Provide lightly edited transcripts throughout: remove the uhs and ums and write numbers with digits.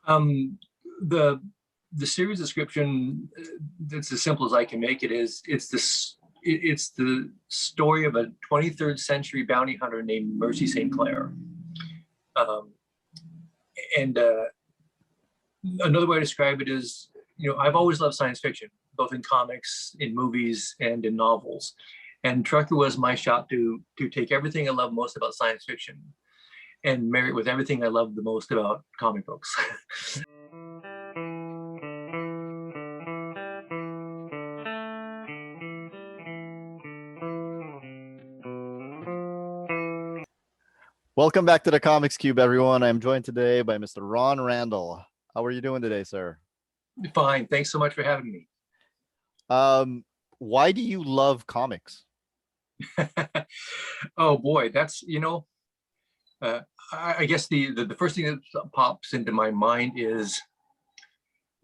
Um, the the series description, it's as simple as I can make it, is it's the story of a 23rd century bounty hunter named Mercy St. Clair. Um, and Another way to describe it is, I've always loved science fiction, both in comics, in movies, and in novels. And Trucker was my shot to take everything I love most about science fiction and marry it with everything I love the most about comic books. Welcome back to the Comics Cube, everyone. I'm joined today by Mr. Ron Randall. How are you doing today, sir? Fine. Thanks so much for having me. Why do you love Oh boy, that's I guess the first thing that pops into my mind is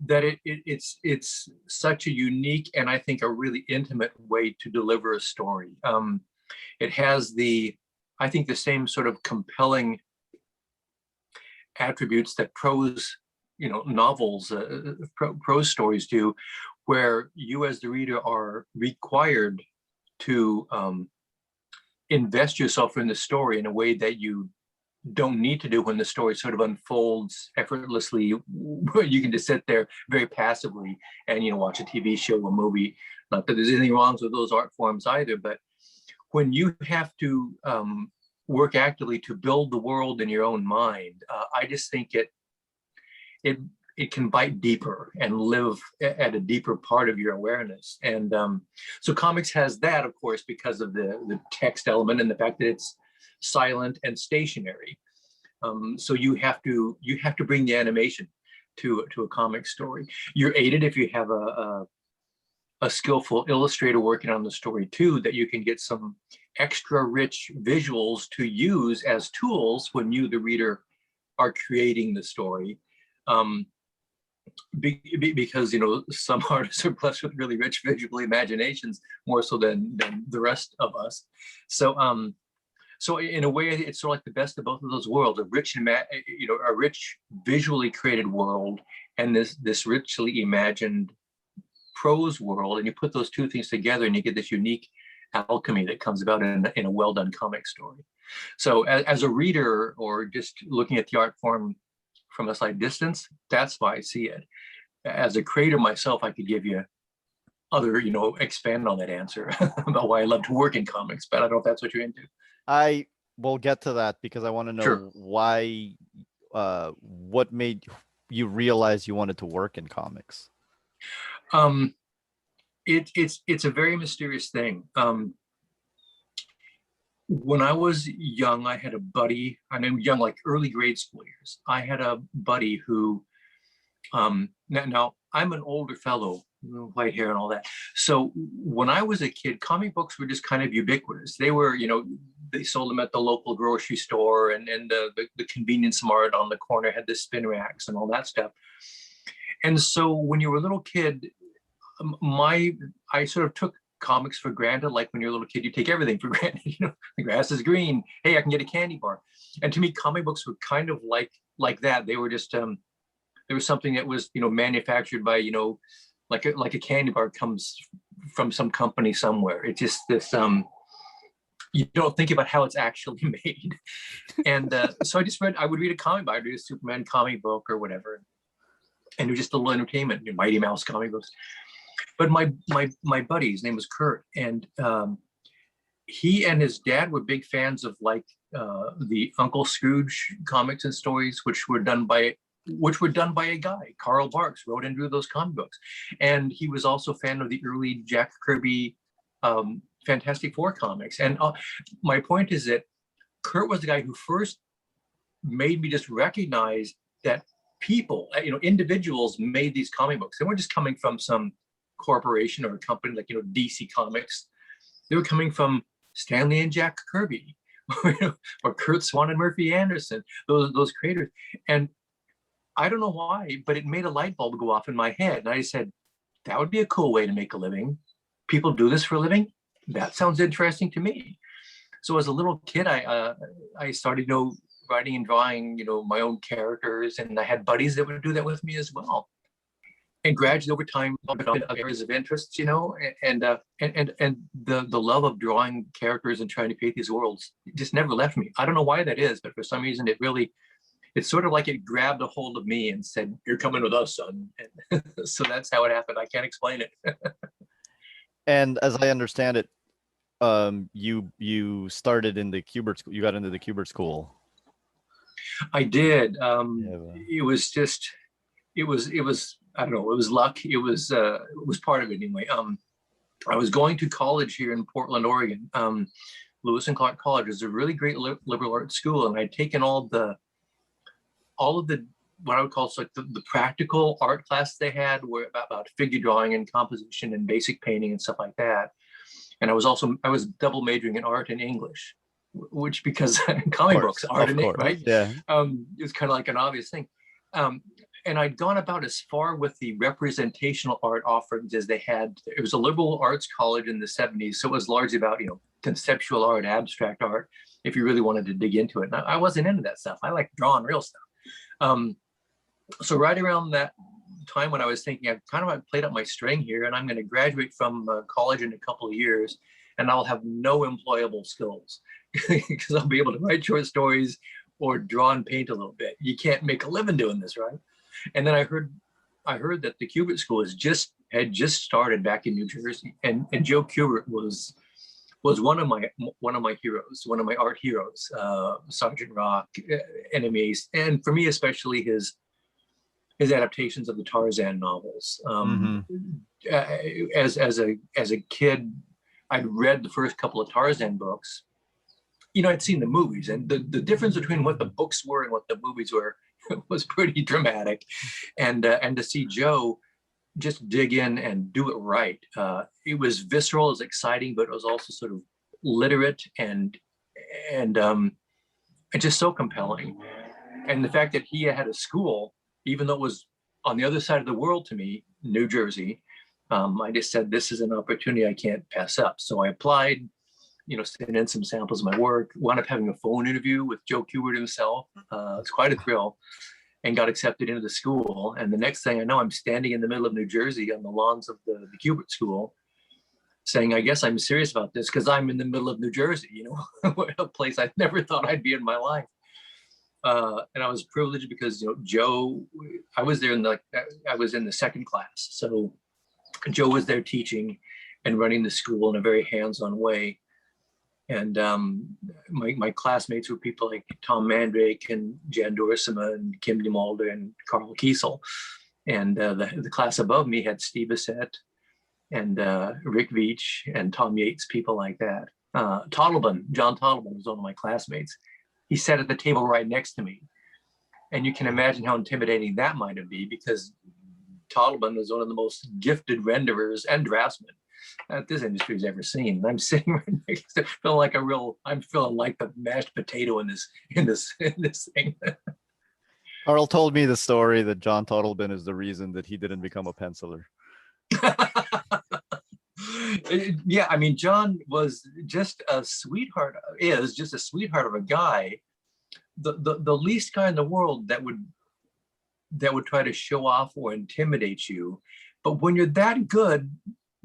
that it's such a unique and I think a really intimate way to deliver a story. It has I think the same sort of compelling attributes that prose, novels, prose stories do, where you as the reader are required to invest yourself in the story in a way that you don't need to do when the story sort of unfolds effortlessly. You can just sit there very passively and watch a TV show, a movie. Not that there's anything wrong with those art forms either, but when you have to work actively to build the world in your own mind, I just think it can bite deeper and live at a deeper part of your awareness. And so comics has that, of course, because of the text element and the fact that it's silent and stationary. So you have to bring the animation to a comic story. You're aided if you have a skillful illustrator working on the story too, that you can get some extra rich visuals to use as tools when you, the reader, are creating the story. Because some artists are blessed with really rich visual imaginations, more so than the rest of us. So so in a way, it's sort of like the best of both of those worlds: a rich visually created world and this richly imagined prose world. And you put those two things together and you get this unique alchemy that comes about in a well-done comic story. So as a reader, or just looking at the art form from a slight distance, that's why I see it. As a creator myself, I could give you other, expand on that answer about why I love to work in comics, but I don't know if that's what you're into. I will get to that because I want to know Sure. why, what made you realize you wanted to work in comics? It's a very mysterious thing. When I was young, I had a buddy. I mean, young, like early grade school years. I had a buddy who, now I'm an older fellow, white hair and all that. So when I was a kid, comic books were just kind of ubiquitous. They were, they sold them at the local grocery store, and the convenience mart on the corner had the spin racks and all that stuff. And so when you were a little kid, I sort of took comics for granted. Like when you're a little kid, you take everything for granted. The grass is green. Hey, I can get a candy bar. And to me, comic books were kind of like that. They were just there was something that was manufactured by like a candy bar comes from some company somewhere. It's just this you don't think about how it's actually made. And so I would read a comic book. I'd read a Superman comic book or whatever, and it was just a little entertainment. Mighty Mouse comic books. But my buddy, his name was Kurt, and he and his dad were big fans of the Uncle Scrooge comics and stories, which were done by a guy, Carl Barks, wrote and drew those comic books. And he was also a fan of the early Jack Kirby Fantastic Four comics. And my point is that Kurt was the guy who first made me just recognize that people, individuals made these comic books. They weren't just coming from some corporation or a company like DC Comics. They were coming from Stanley and Jack Kirby, or Kurt Swan and Murphy Anderson, those creators. And I don't know why, but it made a light bulb go off in my head. And I said, that would be a cool way to make a living. People do this for a living. That sounds interesting to me. So as a little kid, I started writing and drawing, my own characters, and I had buddies that would do that with me as well. And gradually over time, areas of interest, and the love of drawing characters and trying to create these worlds just never left me. I don't know why that is, but for some reason it's sort of like it grabbed a hold of me and said, "You're coming with us, son." And so that's how it happened. I can't explain it. And as I understand it, you started in the Kubert school. You got into the Kubert school. I did. Yeah. It was just, it was. I don't know. It was luck. It was part of it anyway. I was going to college here in Portland, Oregon. Lewis and Clark College is a really great liberal arts school, and I'd taken all of the what I would call like the practical art class they had were about figure drawing and composition and basic painting and stuff like that. And I was double majoring in art and English, which because comic books, art and English, right? Yeah. It was kind of like an obvious thing. And I'd gone about as far with the representational art offerings as they had. It was a liberal arts college in the 70s, so it was largely about conceptual art, abstract art, if you really wanted to dig into it. And I wasn't into that stuff. I like drawing real stuff. So right around that time when I was thinking, I've kind of played up my string here, and I'm going to graduate from college in a couple of years, and I'll have no employable skills because I'll be able to write short stories or draw and paint a little bit. You can't make a living doing this, right? And then I heard that the Kubert School had just started back in New Jersey, and Joe Kubert was one of my heroes, one of my art heroes, Sergeant Rock, Enemies, and for me especially his adaptations of the Tarzan novels. As a kid, I'd read the first couple of Tarzan books. I'd seen the movies, and the difference between what the books were and what the movies were was pretty dramatic. And to see Joe just dig in and do it right. It was visceral, it was exciting, but it was also sort of literate and just so compelling. And the fact that he had a school, even though it was on the other side of the world to me, New Jersey, I just said, this is an opportunity I can't pass up. So I applied, sent in some samples of my work, wound up having a phone interview with Joe Kubert himself. It's quite a thrill, and got accepted into the school. And the next thing I know, I'm standing in the middle of New Jersey on the lawns of the Kubert School saying, I guess I'm serious about this because I'm in the middle of New Jersey, a place I never thought I'd be in my life. And I was privileged because, Joe, I was there I was in the second class. So Joe was there teaching and running the school in a very hands-on way. And my classmates were people like Tom Mandrake and Jan Dorsima and Kim DeMalder and Carl Kiesel. And the class above me had Steve Bissett and Rick Veitch and Tom Yates, people like that. John Toddleben was one of my classmates. He sat at the table right next to me. And you can imagine how intimidating that might have been, because Toddleben was one of the most gifted renderers and draftsmen that this industry's ever seen. And I'm sitting right next to, I'm feeling like the mashed potato in this thing. Carl told me the story that John Toddleben is the reason that he didn't become a penciler. Yeah, I mean, John was just a sweetheart, just a sweetheart of a guy, the least guy in the world that would try to show off or intimidate you. But when you're that good,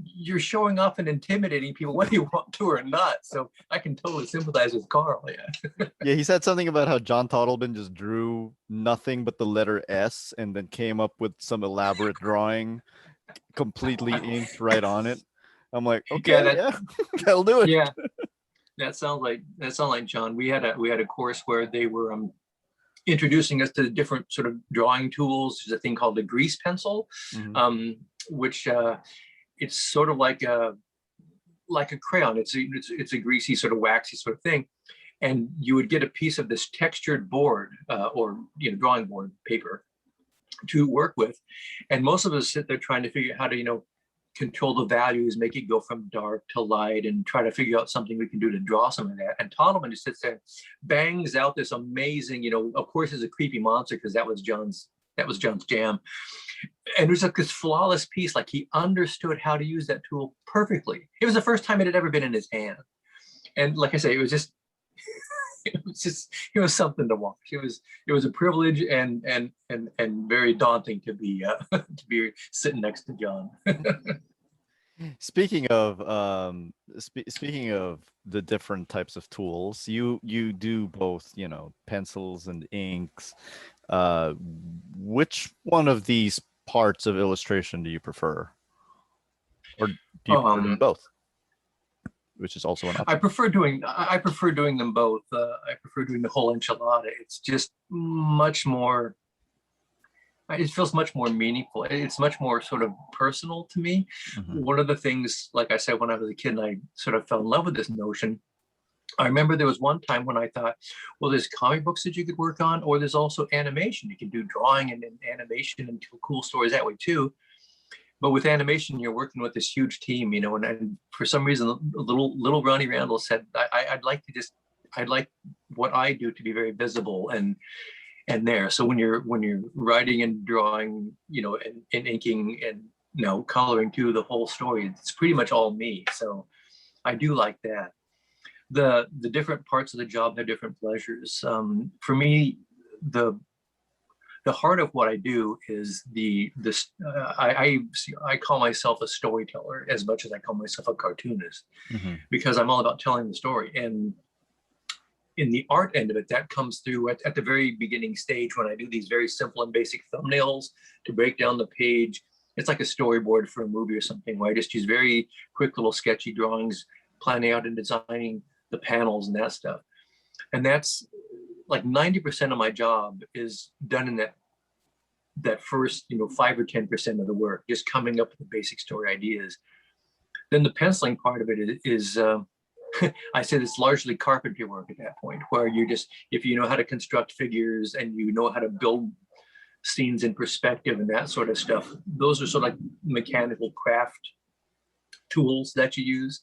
you're showing off and intimidating people whether you want to or not. So I can totally sympathize with Carl. Yeah. Yeah, he said something about how John Toddleben just drew nothing but the letter S and then came up with some elaborate drawing, completely inked right on it. I'm like, okay, yeah, that'll do it. Yeah, that sounds like John. We had a course where they were introducing us to different sort of drawing tools. There's a thing called the grease pencil, which it's sort of like a crayon. It's a greasy sort of waxy sort of thing, and you would get a piece of this textured board or drawing board paper to work with, and most of us sit there trying to figure out how to control the values, make it go from dark to light, and try to figure out something we can do to draw some of that. And Toddleben just sits there, bangs out this amazing, of course, it's a creepy monster because that was John's jam. And it was like this flawless piece, like he understood how to use that tool perfectly. It was the first time it had ever been in his hand. And like I say, it was just, it was something to watch. It was a privilege and very daunting to be to be sitting next to John. Speaking of speaking of the different types of tools, you do both, pencils and inks. Uh, which one of these parts of illustration do you prefer, or do you prefer doing both? Which is also an option. I prefer doing them both. I prefer doing the whole enchilada. It's just much more. It feels much more meaningful. It's much more sort of personal to me. Mm-hmm. One of the things, like I said, when I was a kid, and I sort of fell in love with this notion. I remember there was one time when I thought, well, there's comic books that you could work on, or there's also animation. You can do drawing and animation and tell cool stories that way too. But with animation, you're working with this huge team, and for some reason, little Ronnie Randall said, I'd like what I do to be very visible and there. So when you're writing and drawing, and inking and coloring too, the whole story, it's pretty much all me. So I do like that. The different parts of the job have different pleasures. For me, the heart of what I do is I call myself a storyteller as much as I call myself a cartoonist, mm-hmm. because I'm all about telling the story. And in the art end of it, that comes through at the very beginning stage when I do these very simple and basic thumbnails to break down the page. It's like a storyboard for a movie or something, where I just use very quick little sketchy drawings, planning out and designing the panels and that stuff. And that's like 90% of my job is done in that first 5 or 10% of the work, just coming up with the basic story ideas. Then the penciling part of it is I said it's largely carpentry work at that point, where you're just, if you know how to construct figures and you know how to build scenes in perspective and that sort of stuff, those are sort of like mechanical craft tools that you use.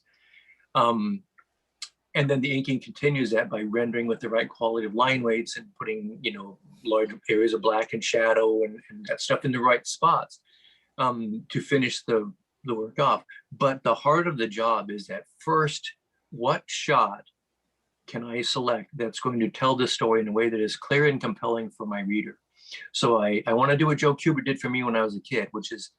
And then the inking continues that by rendering with the right quality of line weights and putting, large areas of black and shadow and that stuff in the right spots to finish the work off. But the heart of the job is that first, what shot can I select that's going to tell the story in a way that is clear and compelling for my reader? So I want to do what Joe Kubert did for me when I was a kid, which is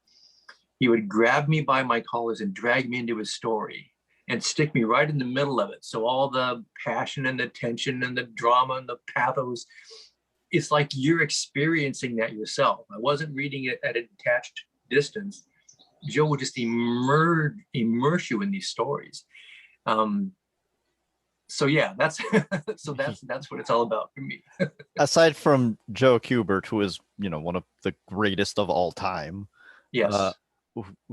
he would grab me by my collars and drag me into his story and stick me right in the middle of it. So all the passion and the tension and the drama and the pathos, it's like you're experiencing that yourself. I wasn't reading it at a detached distance. Joe would just immerse you in these stories. So yeah, that's what it's all about for me. Aside from Joe Kubert, who is one of the greatest of all time, yes.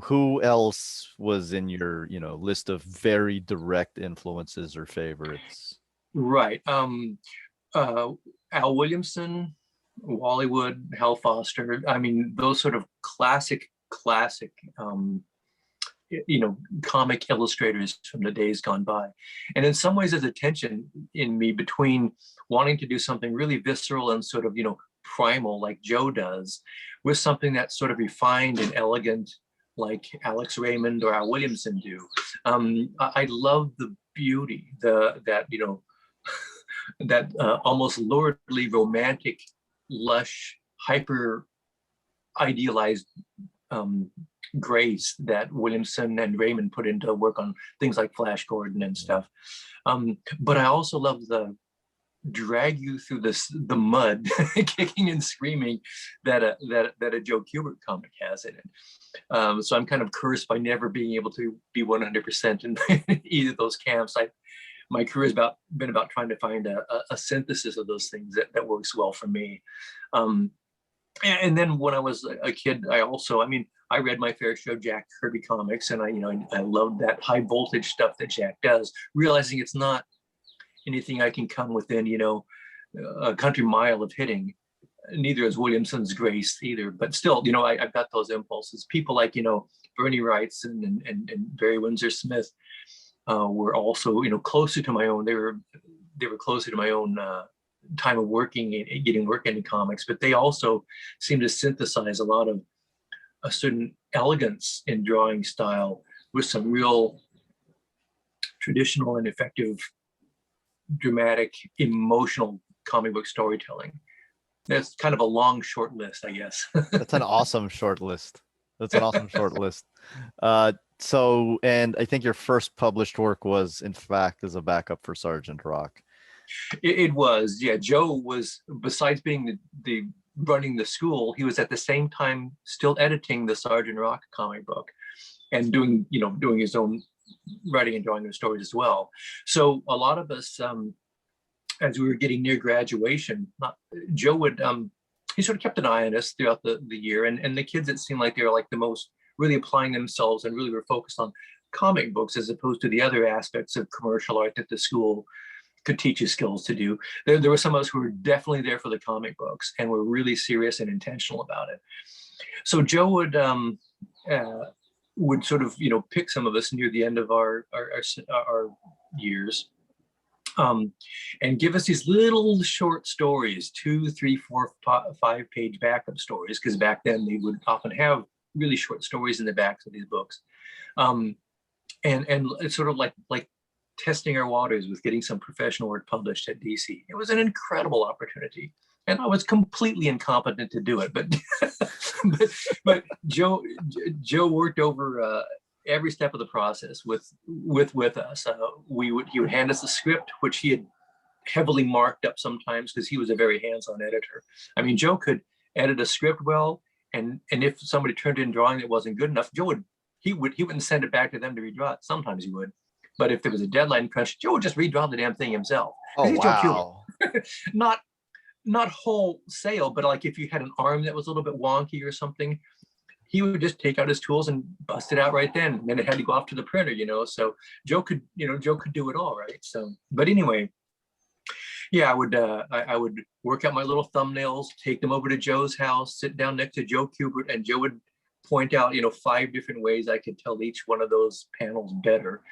Who else was in your list of very direct influences or favorites? Right. Al Williamson, Wally Wood, Hal Foster. I mean, those sort of classic comic illustrators from the days gone by. And in some ways, there's a tension in me between wanting to do something really visceral and sort of, primal like Joe does, with something that's sort of refined and elegant like Alex Raymond or Al Williamson do. I love the beauty, that almost luridly romantic, lush, hyper idealized grace that Williamson and Raymond put into work on things like Flash Gordon and stuff. But I also love the drag you through the mud, kicking and screaming that a Joe Kubert comic has in it. So I'm kind of cursed by never being able to be 100% in either of those camps. My career has been about trying to find a synthesis of those things that works well for me. And then when I was a kid, I read my fair share of Jack Kirby comics, and I loved that high voltage stuff that Jack does, realizing it's not anything I can come within, a country mile of hitting. Neither is Williamson's grace either, but still, I've got those impulses. People like, Bernie Wrights and Barry Windsor Smith were also, closer to my own. They were closer to my own time of working and getting work in comics, but they also seem to synthesize a lot of a certain elegance in drawing style with some real traditional and effective dramatic, emotional comic book storytelling. That's kind of a long, short list, I guess. That's an awesome short list. That's an awesome short list. So, and I think your first published work was, in fact, as a backup for Sergeant Rock. It was, yeah. Joe was, besides being the running the school, he was at the same time still editing the Sergeant Rock comic book and doing his own writing and drawing the stories as well. So a lot of us, as we were getting near graduation, Joe would he sort of kept an eye on us throughout the year, and the kids, it seemed like they were like the most really applying themselves and really were focused on comic books as opposed to the other aspects of commercial art that the school could teach you skills to do. There were some of us who were definitely there for the comic books and were really serious and intentional about it. So Joe would sort of pick some of us near the end of our years, and give us these little short stories, 2, 3, 4, 5-page backup stories, because back then they would often have really short stories in the backs of these books, and it's sort of like testing our waters with getting some professional work published at DC. It was an incredible opportunity, and I was completely incompetent to do it. But but Joe worked over every step of the process with us. He would hand us the script, which he had heavily marked up sometimes because he was a very hands-on editor. I mean, Joe could edit a script well, and if somebody turned in drawing that wasn't good enough, he wouldn't send it back to them to redraw it. Sometimes he would. But if there was a deadline crunch, Joe would just redraw the damn thing himself. Oh, wow. Not wholesale, but like if you had an arm that was a little bit wonky or something, he would just take out his tools and bust it out right then. And then it had to go off to the printer, So Joe could do it all, right? So, but anyway, yeah, I would work out my little thumbnails, take them over to Joe's house, sit down next to Joe Kubert, and Joe would point out, 5 different ways I could tell each one of those panels better.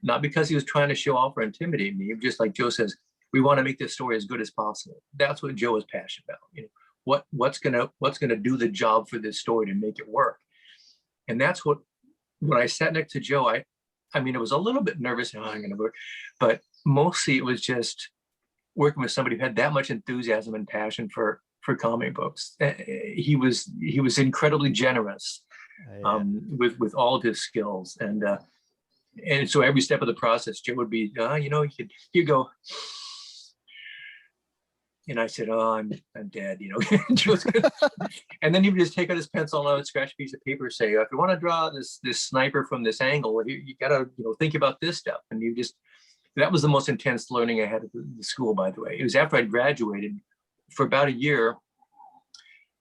Not because he was trying to show off or intimidate me, just like Joe says, we want to make this story as good as possible. That's what Joe is passionate about. What's gonna do the job for this story to make it work. And that's when I sat next to Joe, I mean, it was a little bit nervous, I'm gonna work, but mostly it was just working with somebody who had that much enthusiasm and passion for comic books. He was incredibly generous with all of his skills, and so every step of the process, Joe would be, he'd go, and I said, "Oh, I'm dead," and then he would just take out his pencil and scratch a piece of paper, say, "If you want to draw this sniper from this angle, you gotta think about this stuff." And that was the most intense learning I had at the school, by the way. It was after I graduated. For about a year,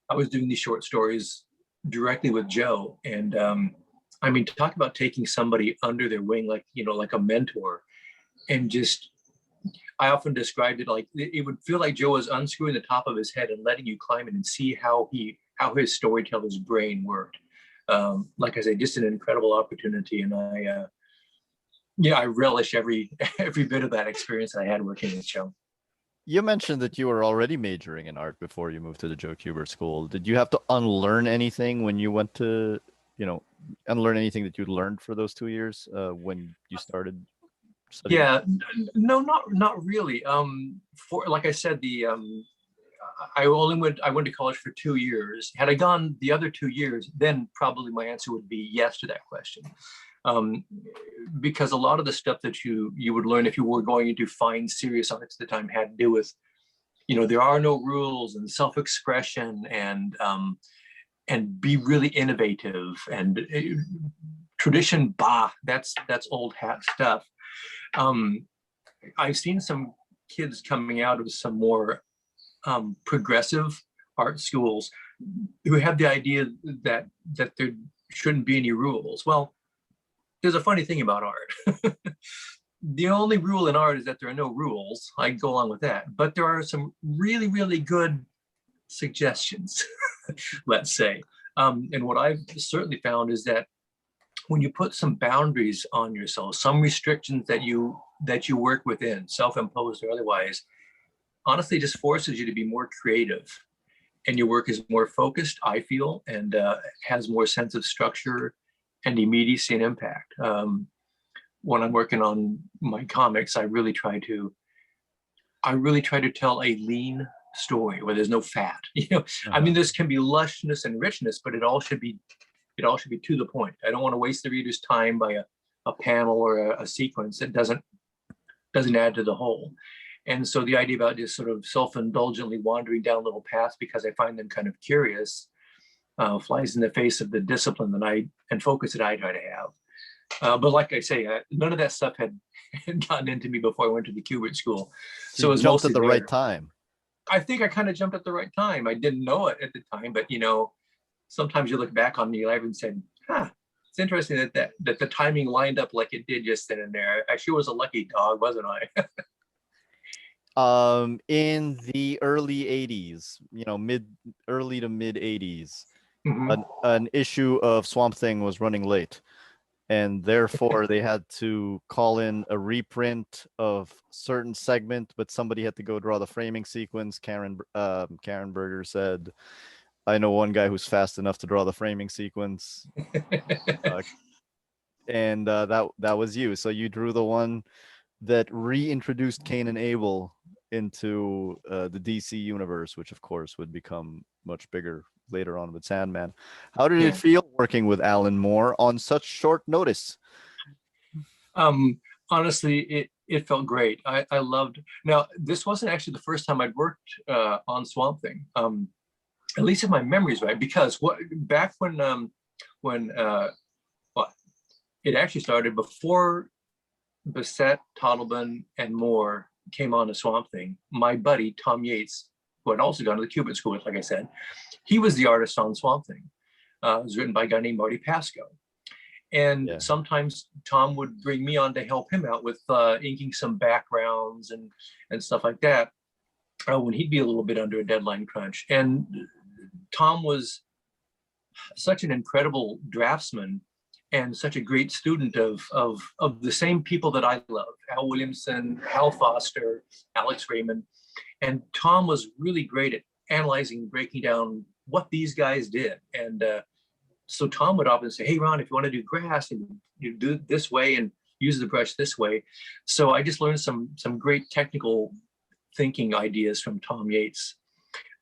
I was doing these short stories directly with Joe, and I mean, talk about taking somebody under their wing, like a mentor, and just, I often described it like it would feel like Joe was unscrewing the top of his head and letting you climb in and see how his storyteller's brain worked. Like I say, just an incredible opportunity, and I relish every bit of that experience I had working with Joe. You mentioned that you were already majoring in art before you moved to the Joe Kubert School. Did you have to unlearn anything when you went to, unlearn anything that you learned for those 2 years when you started studying? Yeah, no, not really. For, like I said, I went to college for 2 years. Had I gone the other 2 years, then probably my answer would be yes to that question. Because a lot of the stuff that you would learn if you were going into fine, serious arts at the time had to do with, there are no rules and self-expression and be really innovative and tradition. That's old hat stuff. I've seen some kids coming out of some more progressive art schools who have the idea that there shouldn't be any rules. Well, there's a funny thing about art. The only rule in art is that there are no rules. I go along with that, but there are some really, really good suggestions, let's say. And what I've certainly found is that when you put some boundaries on yourself, some restrictions that you work within, self-imposed or otherwise, honestly just forces you to be more creative, and your work is more focused, I feel, and has more sense of structure and immediacy and impact. When I'm working on my comics, I really try to I really try to tell a lean story where there's no fat. I mean, this can be lushness and richness, but it all should be to the point. I don't want to waste the reader's time by a panel or a sequence that doesn't add to the whole. And so the idea about just sort of self-indulgently wandering down little paths because I find them kind of curious flies in the face of the discipline and focus that I try to have. But like I say, none of that stuff had gotten into me before I went to the Kubert school. So it was jumped mostly at the there. right time. I think I kind of jumped at the right time. I didn't know it at the time, but sometimes you look back on your life and say, it's interesting that the timing lined up like it did just then and there. I sure was a lucky dog, wasn't I? In the early 80s, early to mid 80s, an issue of Swamp Thing was running late, and therefore they had to call in a reprint of certain segment, but somebody had to go draw the framing sequence. Karen Berger said, I know one guy who's fast enough to draw the framing sequence. And that was you. So you drew the one that reintroduced Cain and Abel into the DC universe, which of course would become much bigger later on with Sandman. How did it feel working with Alan Moore on such short notice? Honestly, it felt great. I loved. Now, this wasn't actually the first time I'd worked on Swamp Thing. At least if my memory's right, because back when it actually started before Bissett, Toddleben, and Moore came on to Swamp Thing. My buddy Tom Yates, who had also gone to the Kubert school, like I said, he was the artist on Swamp Thing. It was written by a guy named Marty Pasco. And sometimes Tom would bring me on to help him out with inking some backgrounds and stuff like that when he'd be a little bit under a deadline crunch. And Tom was such an incredible draftsman and such a great student of the same people that I love: Al Williamson, Hal Foster, Alex Raymond. And Tom was really great at analyzing, breaking down what these guys did. And so Tom would often say, hey, Ron, if you want to do grass, and you do it this way and use the brush this way. So I just learned some great technical thinking ideas from Tom Yates.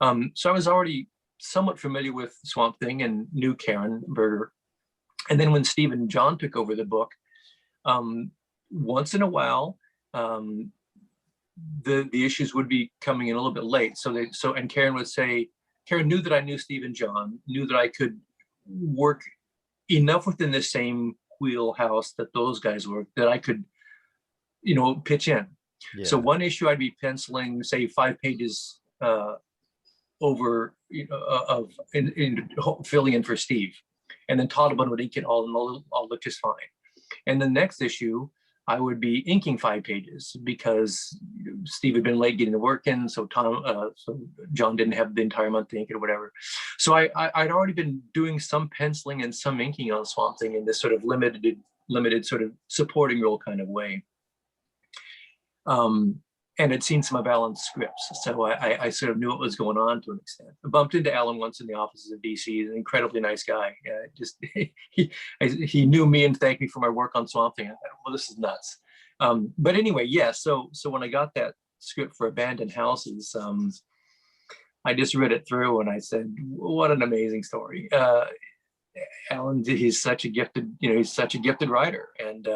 So I was already somewhat familiar with Swamp Thing and knew Karen Berger. And then when Steve and John took over the book, once in a while, the issues would be coming in a little bit late. And Karen would say, Karen knew that I knew Steve and John, knew that I could work enough within the same wheelhouse that those guys worked, that I could, pitch in. Yeah. So one issue I'd be penciling, say, 5 pages over, filling in for Steve. And then Toddleben would ink it all look just fine. And the next issue, I would be inking 5 pages because Steve had been late getting the work in, so John didn't have the entire month to ink it or whatever. So I'd already been doing some penciling and some inking on Swamp Thing in this sort of limited sort of supporting role kind of way. And had seen some of Alan's scripts, so I sort of knew what was going on to an extent. I bumped into Alan once in the offices of DC. He's an incredibly nice guy. He knew me and thanked me for my work on Swamp Thing. I thought, well, this is nuts. But anyway, so when I got that script for Abandoned Houses, I just read it through and I said, what an amazing story. Alan, he's such a gifted writer. And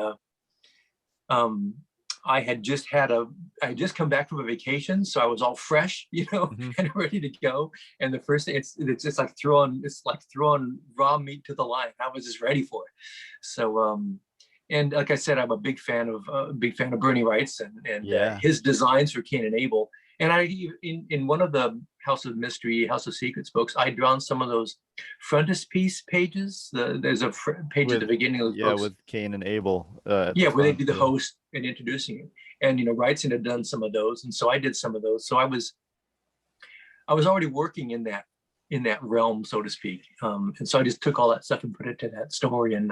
I had just come back from a vacation, so I was all fresh, and ready to go. And the first thing, it's just like throwing raw meat to the lion. I was just ready for it. So, and like I said, I'm a big fan of Bernie Wright's and his designs for Cain and Abel. And I, in one of the House of Mystery, House of Secrets books, I'd drawn some of those frontispiece pages. There's a page at the beginning of the books. With Cain and Abel. Where they do the host and introducing it. And Wrightson had done some of those, and so I did some of those. So I was already working in that realm, so to speak. And so I just took all that stuff and put it to that story and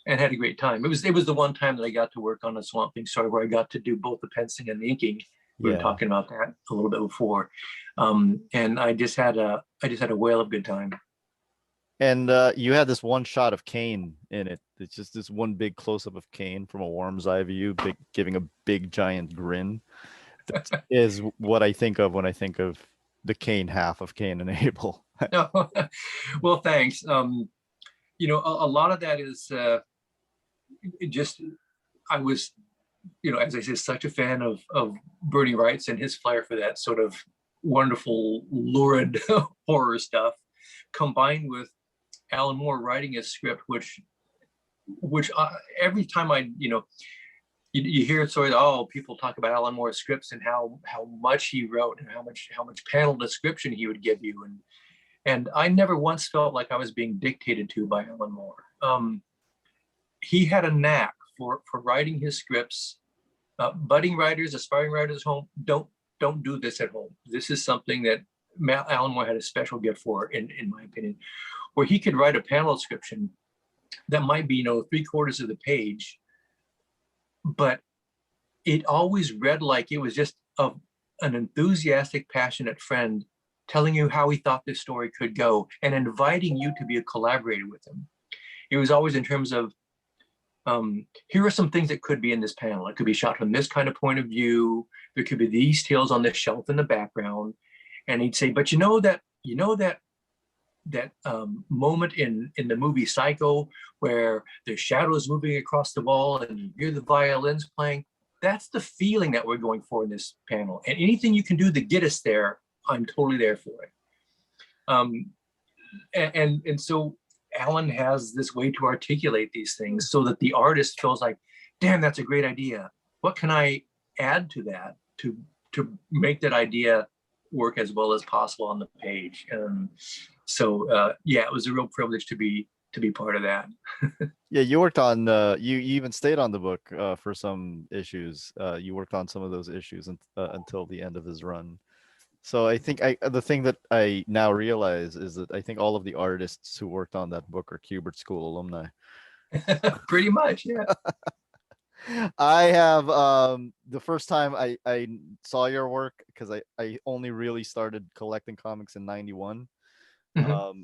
had a great time. It was the one time that I got to work on a Swamp Thing story where I got to do both the penciling and the inking. We were talking about that a little bit before, and I just had a whale of a good time. And you had this one shot of Cain in it. It's just this one big close up of Cain from a worm's eye view, giving a big giant grin. Is what I think of when I think of the Cain half of Cain and Abel. No, well, thanks. A lot of that is just I was, as I said, such a fan of Bernie Wright's and his flair for that sort of wonderful, lurid horror stuff, combined with Alan Moore writing a script, which every time you hear stories. Oh, people talk about Alan Moore's scripts and how much he wrote and how much panel description he would give you, and I never once felt like I was being dictated to by Alan Moore. He had a knack for writing his scripts. Budding writers, aspiring writers at home, don't do this at home. This is something that Alan Moore had a special gift for, in my opinion, where he could write a panel description that might be 3/4 of the page, but it always read like it was just an enthusiastic, passionate friend telling you how he thought this story could go and inviting you to be a collaborator with him. It was always in terms of, here are some things that could be in this panel. It could be shot from this kind of point of view. There could be these tales on this shelf in the background. And he'd say, but that moment in the movie Psycho where there's shadows moving across the wall and you hear the violins playing, that's the feeling that we're going for in this panel. And anything you can do to get us there, I'm totally there for it. And so Alan has this way to articulate these things so that the artist feels like, damn, that's a great idea. What can I add to that to make that idea work as well as possible on the page? So it was a real privilege to be part of that. Yeah, you worked on you even stayed on the book for some issues. You worked on some of those issues until the end of his run. So I think the thing that I now realize is that I think all of the artists who worked on that book are Kubert School alumni. Pretty much, yeah. I have the first time I saw your work, because I only really started collecting comics in 91. Mm-hmm.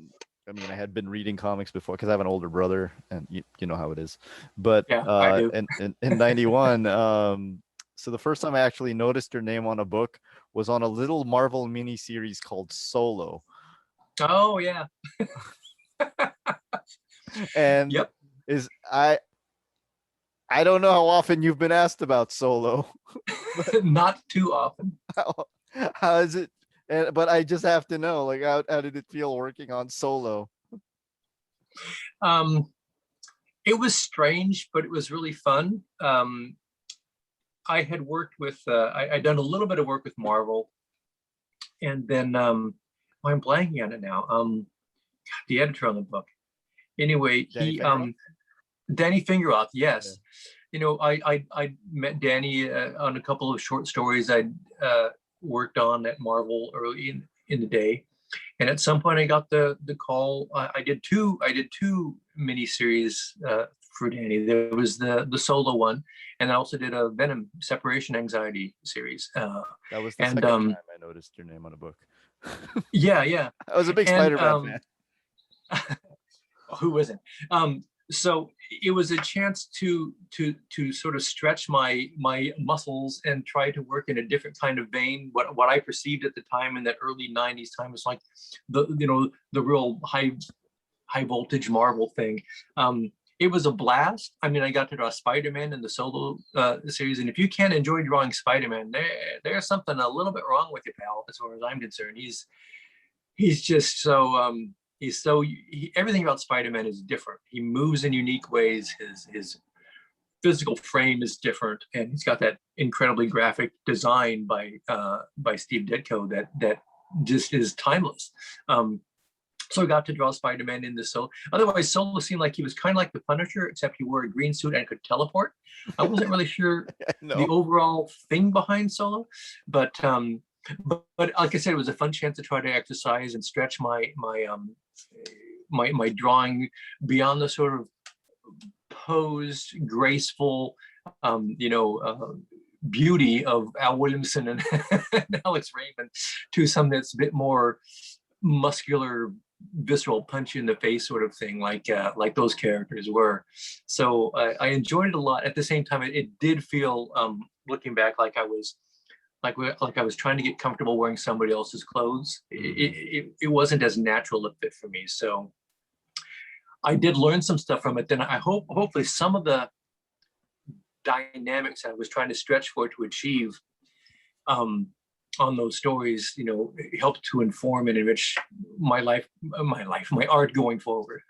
I mean, I had been reading comics before because I have an older brother, and you know how it is. But yeah, I do. in 91, so the first time I actually noticed your name on a book was on a little Marvel mini series called Solo. Oh yeah. And yep. I don't know how often you've been asked about Solo. Not too often. How is it? But I just have to know, like, how did it feel working on Solo? It was strange, but it was really fun. I had worked with, I'd done a little bit of work with Marvel, and then I'm blanking on it now. The editor on the book. Anyway, Danny Fingeroth, yes. Yeah. I met Danny on a couple of short stories I'd worked on at Marvel early in the day, and at some point I got the call. I did two miniseries for Danny. There was the Solo one, and I also did a Venom Separation Anxiety series. That was the second time I noticed your name on a book. yeah. I was a big Spider-Man fan. Who isn't? So it was a chance to sort of stretch my muscles and try to work in a different kind of vein. What I perceived at the time in that early 90s time was like the real high voltage Marvel thing. It was a blast. I mean, I got to draw Spider-Man in the Solo series, and if you can't enjoy drawing Spider-Man, there's something a little bit wrong with you, pal, as far as I'm concerned. He's just so everything about Spider-Man is different. He moves in unique ways. His physical frame is different, and he's got that incredibly graphic design by Steve Ditko that just is timeless. So I got to draw Spider-Man in this. So otherwise, Solo seemed like he was kind of like the Punisher, except he wore a green suit and could teleport. I wasn't really sure the overall thing behind Solo, but like I said, it was a fun chance to try to exercise and stretch my drawing beyond the sort of posed, graceful, beauty of Al Williamson and Alex Raymond to something that's a bit more muscular, visceral, punch you in the face sort of thing, like those characters were. So I enjoyed it a lot. At the same time, it did feel, looking back, like I was like I was trying to get comfortable wearing somebody else's clothes. It wasn't as natural a fit for me. So I did learn some stuff from it. Then I hopefully some of the dynamics I was trying to stretch for to achieve on those stories, it helped to inform and enrich my art going forward.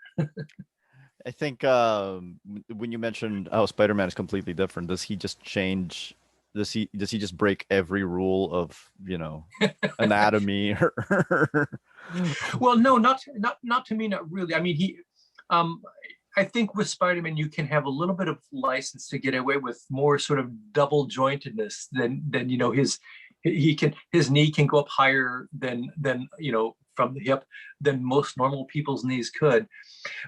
I think when you mentioned how Spider-Man is completely different, does he just change? Does he just break every rule of anatomy? Well, no, not to me, not really. I mean, I think with Spider-Man you can have a little bit of license to get away with more sort of double jointedness than his knee can go up higher than from the hip than most normal people's knees could,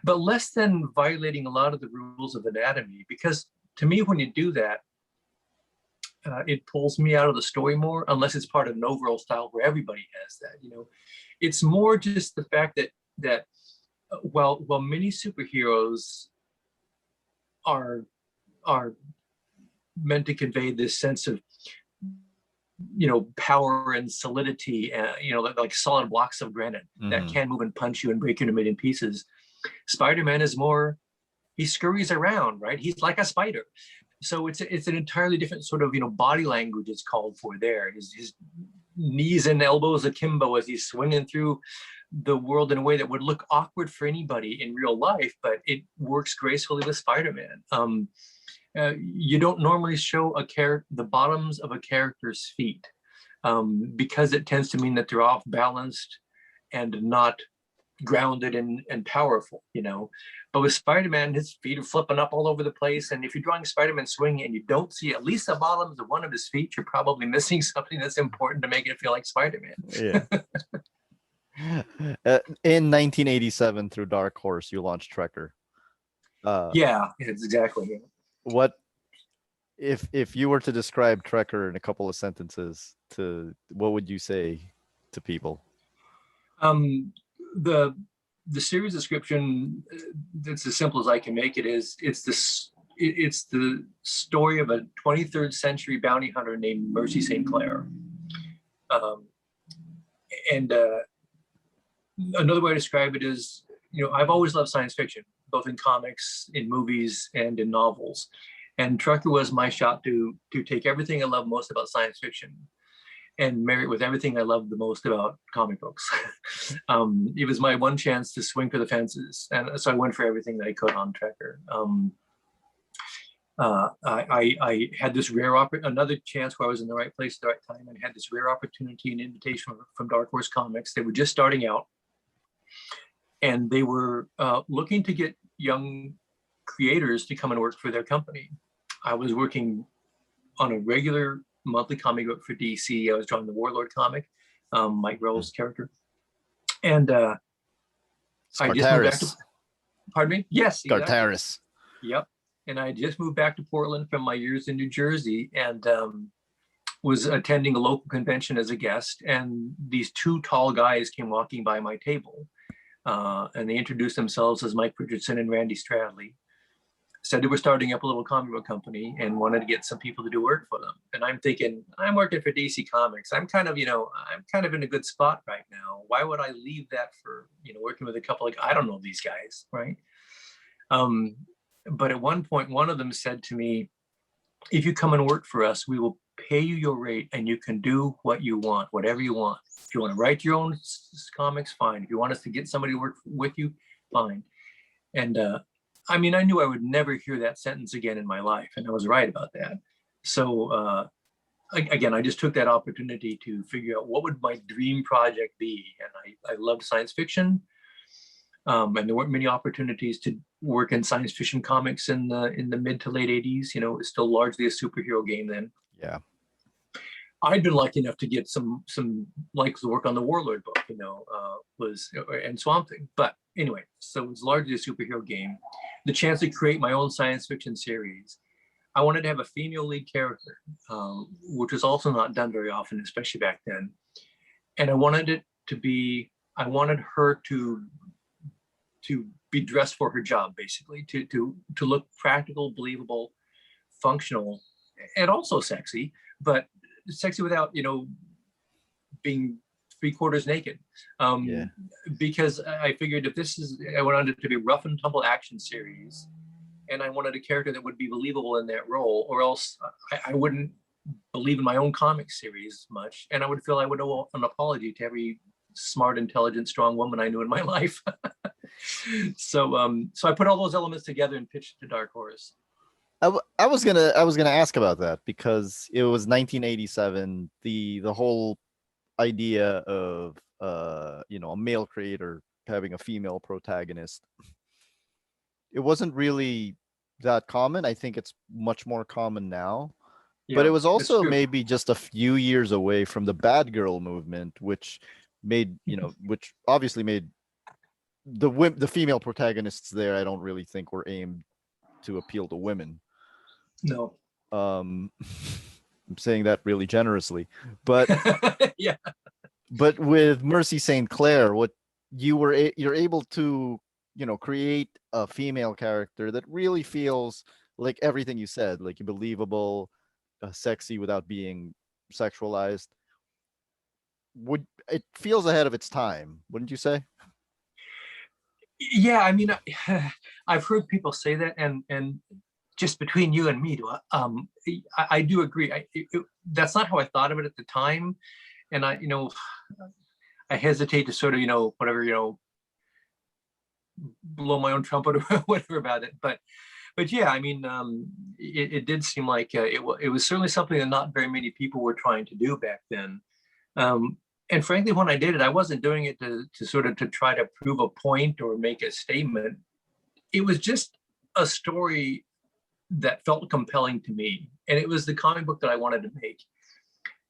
but less than violating a lot of the rules of anatomy. Because to me, when you do that, it pulls me out of the story more, unless it's part of an overall style where everybody has that. It's more just the fact that while many superheroes are meant to convey this sense of power and solidity, like solid blocks of granite that can move and punch you and break you into a million pieces. Spider-Man is more, he scurries around, right? He's like a spider. So it's an entirely different sort of body language is called for there. His knees and elbows akimbo as he's swinging through the world in a way that would look awkward for anybody in real life, but it works gracefully with Spider-Man. You don't normally show the bottoms of a character's feet because it tends to mean that they're off balanced and not grounded and powerful, But with Spider-Man, his feet are flipping up all over the place. And if you're drawing Spider-Man swinging and you don't see at least the bottoms of one of his feet, you're probably missing something that's important to make it feel like Spider-Man. Yeah. In 1987, through Dark Horse, you launched Trekker. Yeah, it's exactly. What if you were to describe Trekker in a couple of sentences, what would you say to people? The series description, it's as simple as I can make it, is it's the story of a 23rd century bounty hunter named Mercy St. Clair. And another way to describe it is, I've always loved science fiction, both in comics, in movies, and in novels. And Trekker was my shot to take everything I love most about science fiction and marry it with everything I love the most about comic books. It was my one chance to swing for the fences. And so I went for everything that I could on Trekker. I had this another chance where I was in the right place at the right time, and had this rare opportunity and invitation from Dark Horse Comics. They were just starting out, and they were looking to get young creators to come and work for their company. I was working on a regular monthly comic book for DC. I was drawing the Warlord comic, Mike Grell's character. And I just moved back to, pardon me? Yes. Gartaris. Exactly. Yep. And I just moved back to Portland from my years in New Jersey, and was attending a local convention as a guest. And these two tall guys came walking by my table, and they introduced themselves as Mike Richardson and Randy Stradley. Said they were starting up a little comic book company and wanted to get some people to do work for them. And I'm thinking, I'm working for DC Comics. I'm kind of in a good spot right now. Why would I leave that for, working with a couple I don't know these guys, right? But at one point, one of them said to me, if you come and work for us, we will pay you your rate and you can do what you want, whatever you want. If you want to write your own comics, fine. If you want us to get somebody to work with you, fine. And I knew I would never hear that sentence again in my life, and I was right about that. So again, I just took that opportunity to figure out what would my dream project be. And I loved science fiction, and there weren't many opportunities to work in science fiction comics in the mid to late 80s. It was still largely a superhero game then. Yeah. I'd been lucky enough to get some likes to work on the Warlord book, and Swamp Thing. But anyway, so it was largely a superhero game. The chance to create my own science fiction series. I wanted to have a female lead character, which was also not done very often, especially back then. And I wanted her to be dressed for her job, basically, to look practical, believable, functional, and also sexy, but sexy without, being 3/4 naked. Yeah. Because I figured if I wanted it to be a rough and tumble action series, and I wanted a character that would be believable in that role, or else I wouldn't believe in my own comic series much, and I would feel I would owe an apology to every smart, intelligent, strong woman I knew in my life. So I put all those elements together and pitched it to Dark Horse. I was gonna ask about that because it was 1987. The whole idea of a male creator having a female protagonist, it wasn't really that common. I think it's much more common now. But it was also maybe just a few years away from the bad girl movement, which which obviously made the female protagonists there, I don't really think were aimed to appeal to women. No. I'm saying that really generously, but yeah. But with Mercy St. Clair, what you're able to create a female character that really feels like everything you said, like believable, sexy without being sexualized. It feels ahead of its time, wouldn't you say? Yeah, I mean, I've heard people say that, and just between you and me, I do agree. That's not how I thought of it at the time, and I hesitate to sort of whatever blow my own trumpet or whatever about it, but yeah, I mean, it did seem like it was certainly something that not very many people were trying to do back then. And frankly, when I did it, I wasn't doing it to sort of to try to prove a point or make a statement. It was just a story that felt compelling to me, and it was the comic book that I wanted to make.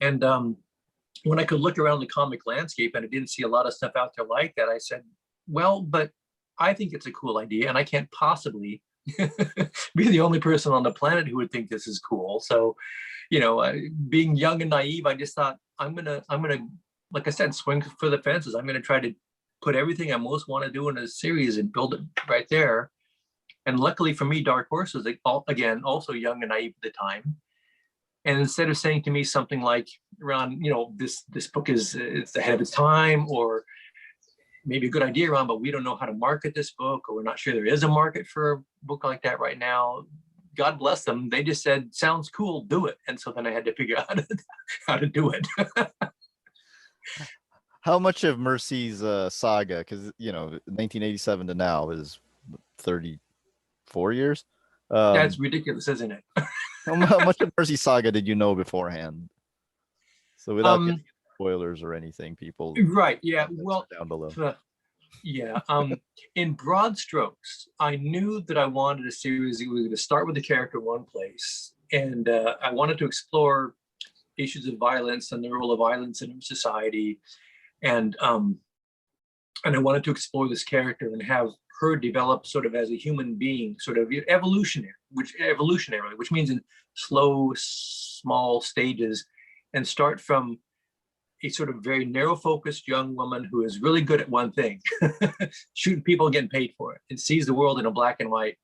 And when I could look around the comic landscape and I didn't see a lot of stuff out there like that, I said, well, but I think it's a cool idea, and I can't possibly be the only person on the planet who would think this is cool. So, being young and naive, I just thought I'm gonna, like I said, swing for the fences. I'm gonna try to put everything I most want to do in a series and build it right there. And luckily for me, Dark Horse was again also young and naive at the time. And instead of saying to me something like, "Ron, this book it's ahead of its time," or maybe a good idea, Ron, but we don't know how to market this book, or we're not sure there is a market for a book like that right now. God bless them. They just said, "Sounds cool, do it." And so then I had to figure out how to do it. How much of Mercy's saga, because 1987 to now is 34 years. That's ridiculous, isn't it? How much of Mercy's saga did you know beforehand? So without getting spoilers or anything, people. Right. Yeah. Well, down below. Yeah. In broad strokes, I knew that I wanted a series that was going to start with the character in one place, and I wanted to explore issues of violence and the role of violence in I wanted to explore this character and have her develop sort of as a human being, sort of evolutionary, which means in slow, small stages, and start from a sort of very narrow focused young woman who is really good at one thing, shooting people and getting paid for it, and sees the world in a black and white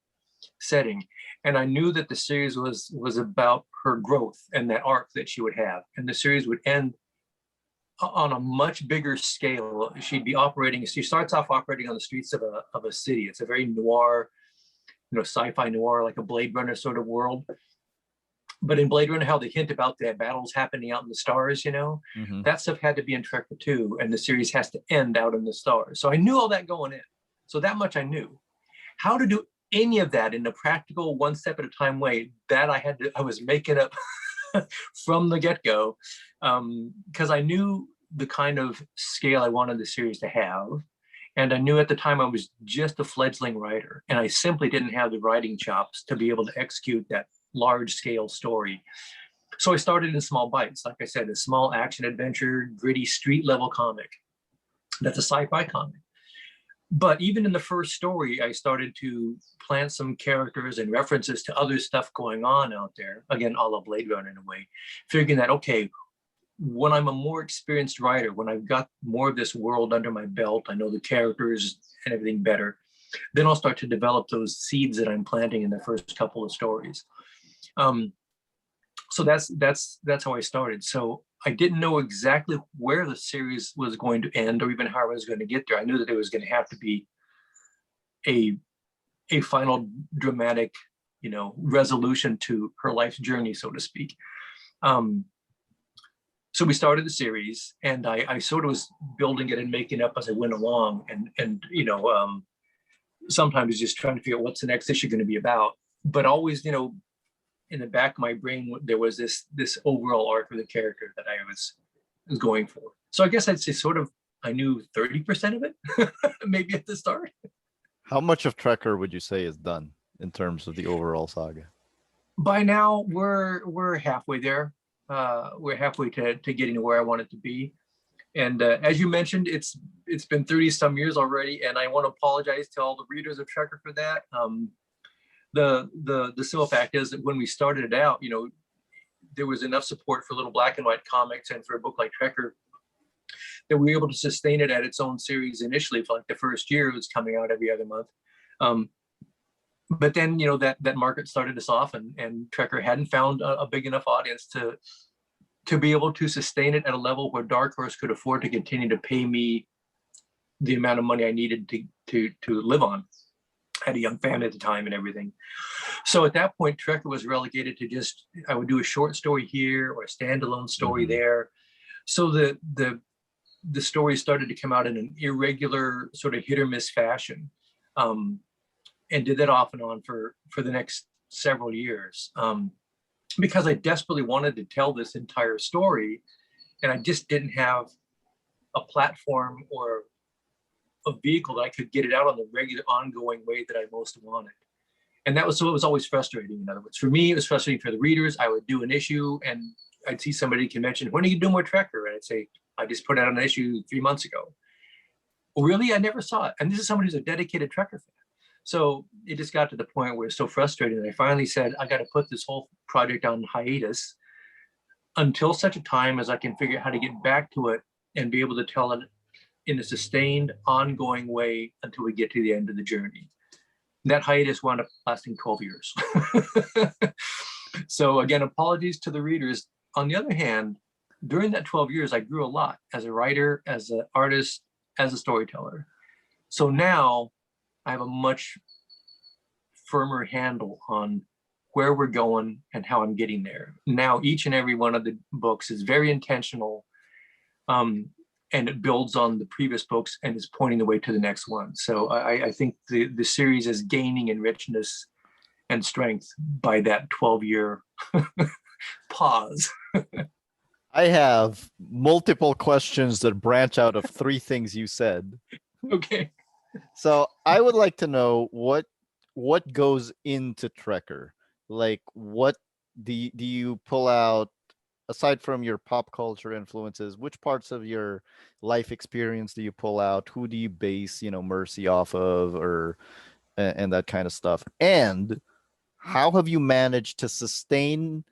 setting. And I knew that the series was about her growth and that arc that she would have. And the series would end on a much bigger scale. She starts off operating on the streets of a city. It's a very noir, sci-fi noir, like a Blade Runner sort of world. But in Blade Runner, how they hint about the battles happening out in the stars, that stuff had to be in Trek too, and the series has to end out in the stars. So I knew all that going in. So that much I knew. How to do any of that in a practical, one step at a time way, that I was making up from the get-go, because I knew the kind of scale I wanted the series to have. And I knew at the time I was just a fledgling writer, and I simply didn't have the writing chops to be able to execute that large scale story. So I started in small bites. Like I said, a small action adventure, gritty street level comic. That's a sci-fi comic. But even in the first story, I started to plant some characters and references to other stuff going on out there. Again, a la Blade Runner in a way, figuring that, okay, when I'm a more experienced writer, when I've got more of this world under my belt, I know the characters and everything better, then I'll start to develop those seeds that I'm planting in the first couple of stories. So that's how I started. So I didn't know exactly where the series was going to end or even how I was going to get there. I knew that there was going to have to be a final dramatic, resolution to her life's journey, so to speak. So we started the series, and I sort of was building it and making up as I went along, and sometimes just trying to figure out what's the next issue going to be about. But always, in the back of my brain, there was this overall arc of the character that I was going for. So I guess I'd say sort of I knew 30% of it, maybe at the start. How much of Trekker would you say is done in terms of the overall saga? By now, we're halfway there. We're halfway to getting to where I want it to be. And as you mentioned, it's been 30 some years already, and I want to apologize to all the readers of Trekker for that. The simple fact is that when we started it out, there was enough support for little black and white comics and for a book like Trekker that we were able to sustain it at its own series initially for like the first year. It was coming out every other month. But then, that market started to soften, and Trekker hadn't found a big enough audience to be able to sustain it at a level where Dark Horse could afford to continue to pay me the amount of money I needed to live on. I had a young family at the time and everything. So at that point, Trekker was relegated to just, I would do a short story here or a standalone story there. So the story started to come out in an irregular sort of hit or miss fashion. And did that off and on for the next several years, because I desperately wanted to tell this entire story, and I just didn't have a platform or a vehicle that I could get it out on the regular, ongoing way that I most wanted. And that was, so it was always frustrating. In other words, for me, it was frustrating. For the readers, I would do an issue, and I'd see somebody at convention, when are you doing more Trekker? And I'd say, I just put out an issue 3 months ago. Well, really? I never saw it. And this is somebody who's a dedicated Trekker fan. So it just got to the point where it's so frustrating that I finally said, I got to put this whole project on hiatus until such a time as I can figure out how to get back to it and be able to tell it in a sustained, ongoing way until we get to the end of the journey. That hiatus wound up lasting 12 years. So again, apologies to the readers. On the other hand, during that 12 years, I grew a lot as a writer, as an artist, as a storyteller. So now I have a much firmer handle on where we're going and how I'm getting there. Now, each and every one of the books is very intentional, and it builds on the previous books and is pointing the way to the next one. So I think the series is gaining in richness and strength by that 12-year pause. I have multiple questions that branch out of 3 things you said. Okay. So I would like to know what goes into Trekker. Like, what do you pull out, aside from your pop culture influences? Which parts of your life experience do you pull out? Who do you base, Mercy off of, or and that kind of stuff? And how have you managed to sustain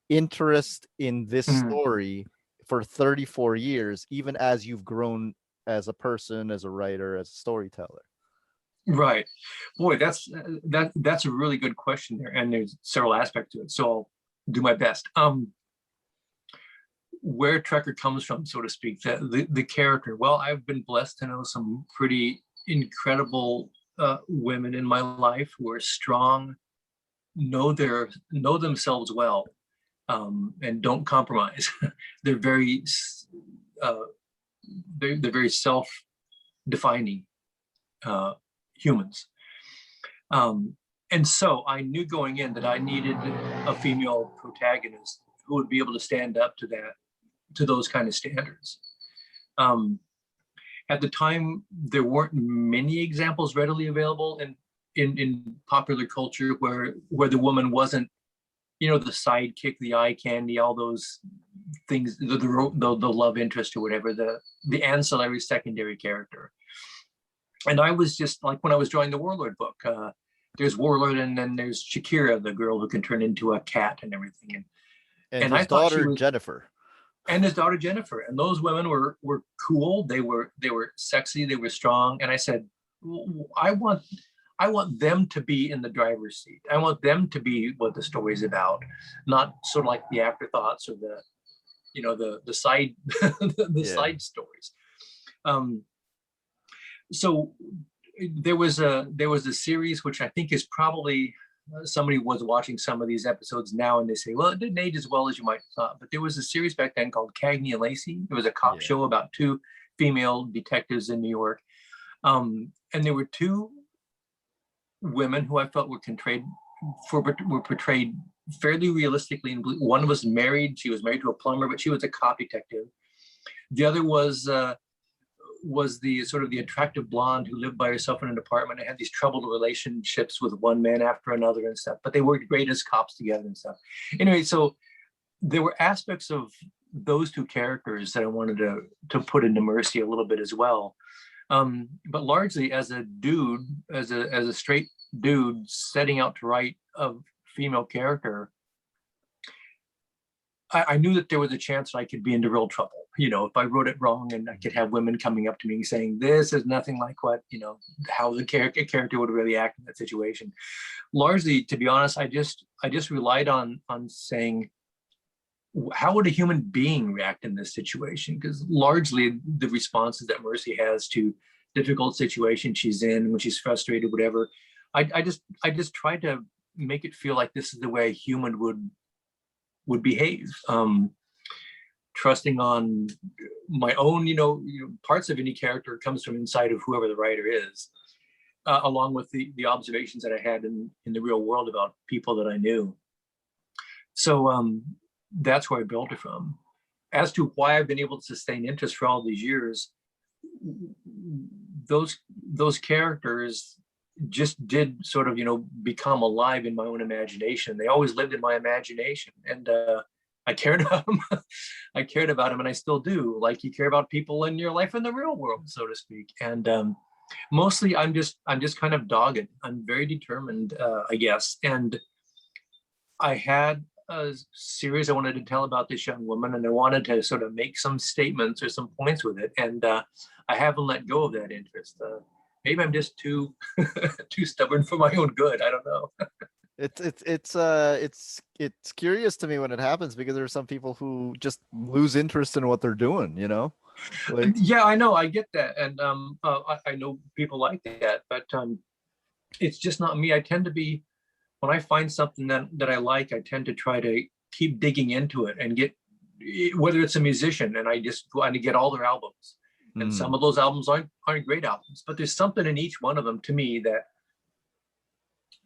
interest in this story for 34 years, even as you've grown as a person, as a writer, as a storyteller? Right. Boy, that's a really good question there. And there's several aspects to it. So I'll do my best. Where Trekker comes from, so to speak, the character. Well, I've been blessed to know some pretty incredible women in my life who are strong, know themselves well, and don't compromise. They're very they're very self-defining humans. And so I knew going in that I needed a female protagonist who would be able to stand up to those kind of standards. At the time, there weren't many examples readily available in popular culture where the woman wasn't, the sidekick, the eye candy, all those things, the love interest or whatever, the ancillary secondary character. And I was just like, when I was drawing the Warlord book, there's Warlord, and then there's Shakira, the girl who can turn into a cat and everything. And his daughter Jennifer. And his daughter Jennifer. And those women were cool. They were sexy. They were strong. And I said, I want I want them to be in the driver's seat. I want them to be what the story's about, not sort of like the afterthoughts or the, you know, the side the side stories. So there was a series which I think is probably somebody was watching some of these episodes now and they say, well, it didn't age as well as you might have thought. But there was a series back then called Cagney and Lacey. It was a cop show about two female detectives in New York. And there were two women who I felt were portrayed fairly realistically. One was married. She was married to a plumber, but she was a cop detective. The other was the sort of the attractive blonde who lived by herself in an apartment and had these troubled relationships with one man after another and stuff, but they worked great as cops together and stuff. Anyway, so there were aspects of those two characters that I wanted to put into Mercy a little bit as well. But largely as a dude, as a straight dude setting out to write a female character, I knew that there was a chance that I could be into real trouble. You know, if I wrote it wrong, and I could have women coming up to me and saying, this is nothing like what, you know, how the character would really act in that situation. Largely, to be honest, I just relied on saying, how would a human being react in this situation? Because largely the responses that Mercy has to difficult situations she's in, when she's frustrated, whatever, I just tried to make it feel like this is the way a human would behave. Trusting on my own, you know, parts of any character comes from inside of whoever the writer is, along with the observations that I had in the real world about people that I knew. So that's where I built it from. As to why I've been able to sustain interest for all these years, those characters just did sort of, you know, become alive in my own imagination. They always lived in my imagination, and I cared about them. I cared about them, and I still do. Like you care about people in your life in the real world, so to speak. And mostly, I'm just kind of dogged. I'm very determined, I guess. And I had a series I wanted to tell about this young woman, and I wanted to sort of make some statements or some points with it. And I haven't let go of that interest. Maybe I'm just too stubborn for my own good. I don't know. It's curious to me when it happens, because there are some people who just lose interest in what they're doing, you know? Like, yeah, I know, I get that. And I know people like that, but it's just not me. I tend to be, when I find something that I like, I tend to try to keep digging into it and get, whether it's a musician, and I just want to get all their albums. And some of those albums aren't great albums, but there's something in each one of them to me that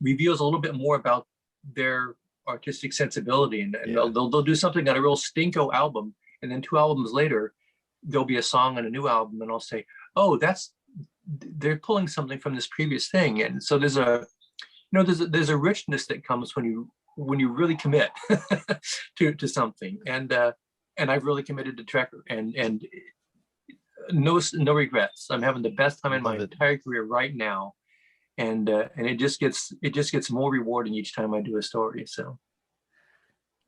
reveals a little bit more about their artistic sensibility. And they'll do something on a real stinko album, and then 2 albums later, there'll be a song on a new album, and I'll say, oh, they're pulling something from this previous thing. And so there's a richness that comes when you really commit to something. And I've really committed to Trekker, and no regrets. I'm having the best time in my entire career right now, and it just gets more rewarding each time I do a story. So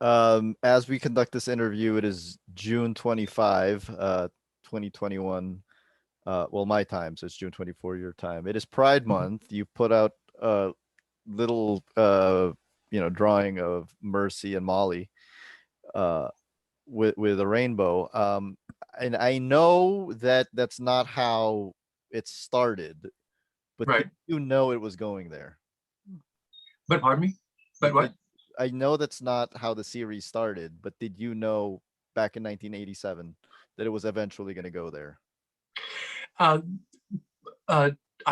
as we conduct this interview, it is June 25, 2021. Well, my time, so it's June 24 your time. It is Pride Month. You put out a little drawing of Mercy and Molly with a rainbow. And I know that that's not how it started, but right. Did you know it was going there? But pardon me? But what? I know that's not how the series started, but did you know back in 1987 that it was eventually going to go there? I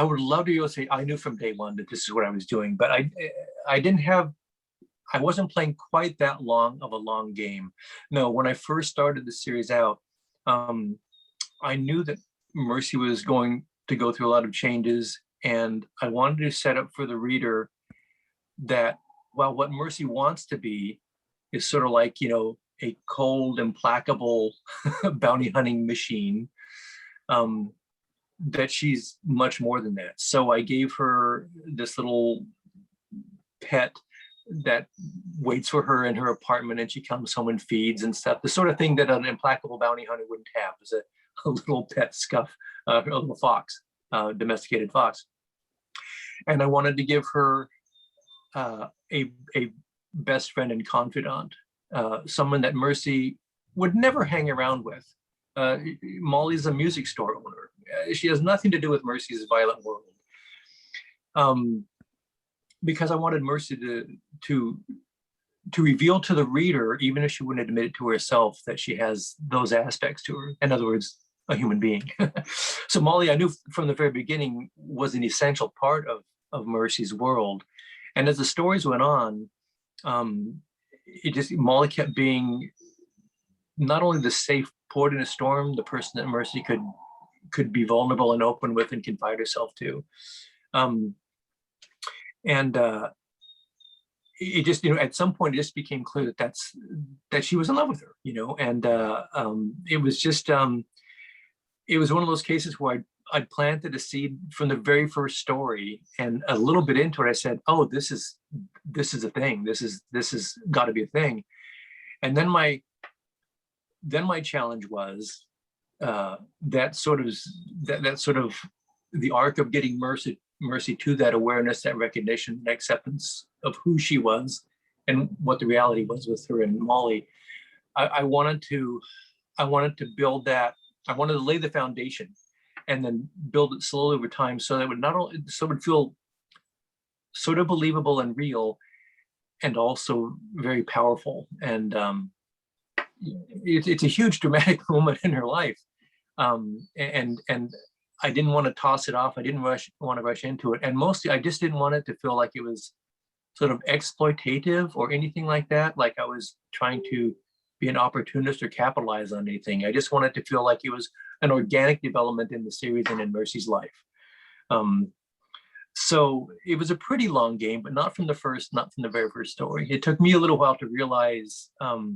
would love to be able to say I knew from day one that this is what I was doing, but I wasn't playing quite that long of a long game. No, when I first started the series out, I knew that Mercy was going to go through a lot of changes, and I wanted to set up for the reader that while what Mercy wants to be is sort of like, a cold, implacable bounty hunting machine, that she's much more than that. So I gave her this little pet that waits for her in her apartment, and she comes home and feeds and stuff. The sort of thing that an implacable bounty hunter wouldn't have, is a little pet scuff, a little fox, domesticated fox. and I wanted to give her a best friend and confidant, someone that Mercy would never hang around with. Molly's a music store owner. She has nothing to do with Mercy's violent world. Because I wanted Mercy to reveal to the reader, even if she wouldn't admit it to herself, that she has those aspects to her. In other words, a human being. So Molly, I knew from the very beginning, was an essential part of Mercy's world. And as the stories went on, Molly kept being not only the safe port in a storm, the person that Mercy could be vulnerable and open with and confide herself to. It just, at some point, it just became clear that she was in love with her, and it was just, it was one of those cases where I planted a seed from the very first story, and a little bit into it, I said, "Oh, this is a thing. This is got to be a thing." And then my challenge was that sort of the arc of getting Mercy to that awareness, that recognition, that acceptance of who she was and what the reality was with her and Molly. I wanted to build that. I wanted to lay the foundation and then build it slowly over time, so that it would feel sort of believable and real, and also very powerful. And it's a huge dramatic moment in her life, and I didn't want to toss it off. I didn't want to rush into it, and mostly I just didn't want it to feel like it was sort of exploitative or anything like that, like I was trying to be an opportunist or capitalize on anything. I just wanted to feel like it was an organic development in the series and in Mercy's life. So it was a pretty long game, but not from the very first story. It took me a little while to realize that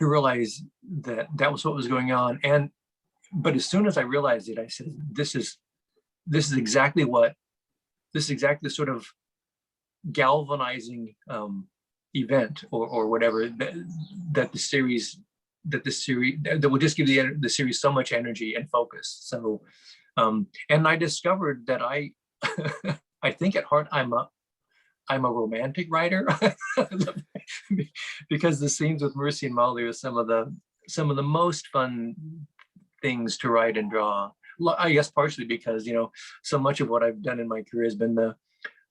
was what was going on. But as soon as I realized it, I said, this is exactly the sort of galvanizing event or whatever that will just give the series so much energy and focus. So, and I discovered that I think at heart I'm a romantic writer, because the scenes with Mercy and Molly are some of the most fun things to write and draw. I guess partially because so much of what I've done in my career has been the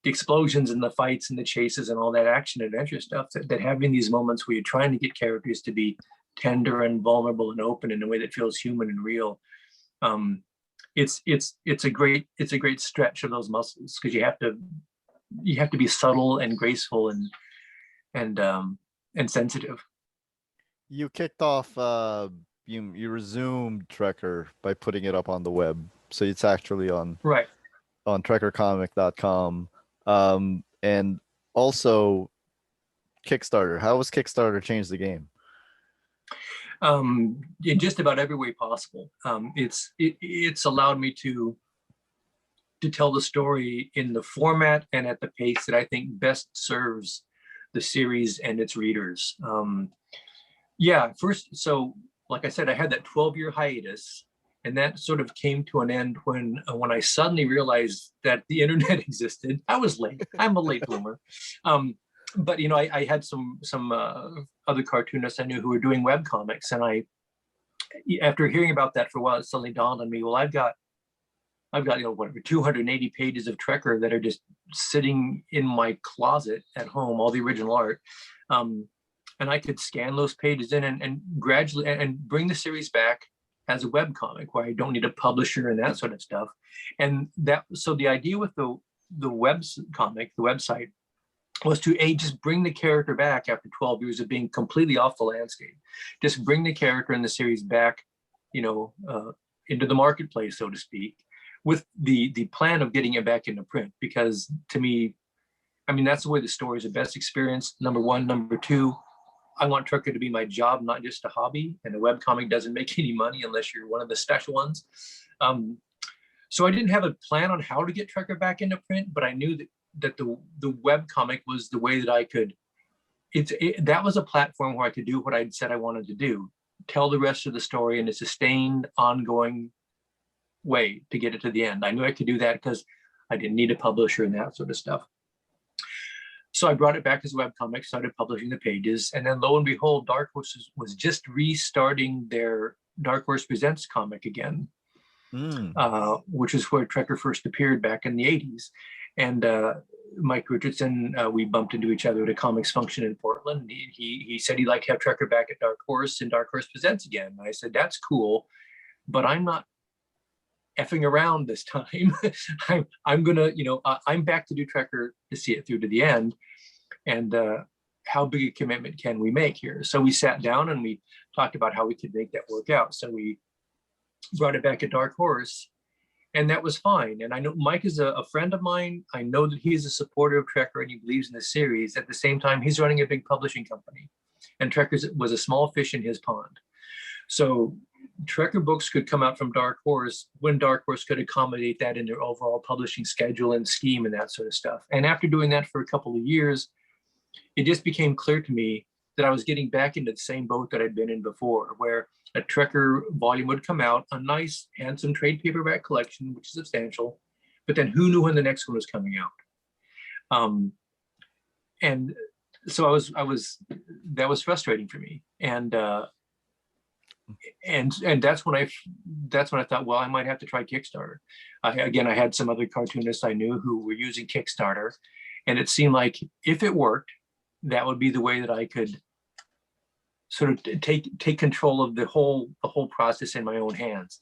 explosions and the fights and the chases and all that action adventure stuff, that having these moments where you're trying to get characters to be tender and vulnerable and open in a way that feels human and real. It's a great stretch of those muscles, because you have to be subtle and graceful and sensitive. You kicked off you resumed Trekker by putting it up on the web, so it's actually on trekkercomic.com. And also Kickstarter. How has Kickstarter changed the game? In just about every way possible. It's allowed me to tell the story in the format and at the pace that I think best serves the series and its readers. So like I said, I had that 12-year hiatus, and that sort of came to an end when I suddenly realized that the internet existed. I was late. I'm a late bloomer. But I had some other cartoonists I knew who were doing web comics, and after hearing about that for a while, it suddenly dawned on me, well, I've got 280 pages of Trekker that are just sitting in my closet at home, all the original art. And I could scan those pages in and gradually and bring the series back as a web comic, where I don't need a publisher and that sort of stuff. And so the idea with the website, was to just bring the character back after 12 years of being completely off the landscape. Just bring the character in the series back, into the marketplace, so to speak, with the plan of getting it back into print. Because to me, that's the way the stories are best experienced, number one. Number two, I want Trekker to be my job, not just a hobby. And a webcomic doesn't make any money unless you're one of the special ones. So I didn't have a plan on how to get Trekker back into print, but I knew that the webcomic was the way that I could. That was a platform where I could do what I'd said I wanted to do, tell the rest of the story in a sustained, ongoing way to get it to the end. I knew I could do that because I didn't need a publisher and that sort of stuff. So I brought it back as a webcomic, started publishing the pages, and then lo and behold, Dark Horse was just restarting their Dark Horse Presents comic again, which is where Trekker first appeared back in the 80s. And Mike Richardson, we bumped into each other at a comics function in Portland. He said he'd like to have Trekker back at Dark Horse and Dark Horse Presents again. And I said, that's cool, but I'm not effing around this time. I'm gonna, I'm back to do Trekker to see it through to the end. And how big a commitment can we make here? So we sat down and we talked about how we could make that work out. So we brought it back at Dark Horse, and that was fine. And I know Mike is a friend of mine. I know that he's a supporter of Trekker and he believes in the series. At the same time, he's running a big publishing company, and Trekker was a small fish in his pond. So Trekker books could come out from Dark Horse when Dark Horse could accommodate that in their overall publishing schedule and scheme and that sort of stuff. And after doing that for a couple of years, it just became clear to me that I was getting back into the same boat that I'd been in before, where a Trekker volume would come out, a nice, handsome trade paperback collection, which is substantial, but then who knew when the next one was coming out? And so that was frustrating for me. And that's when I thought, well, I might have to try Kickstarter. Again, I had some other cartoonists I knew who were using Kickstarter, and it seemed like if it worked, that would be the way that I could sort of take control of the whole process in my own hands.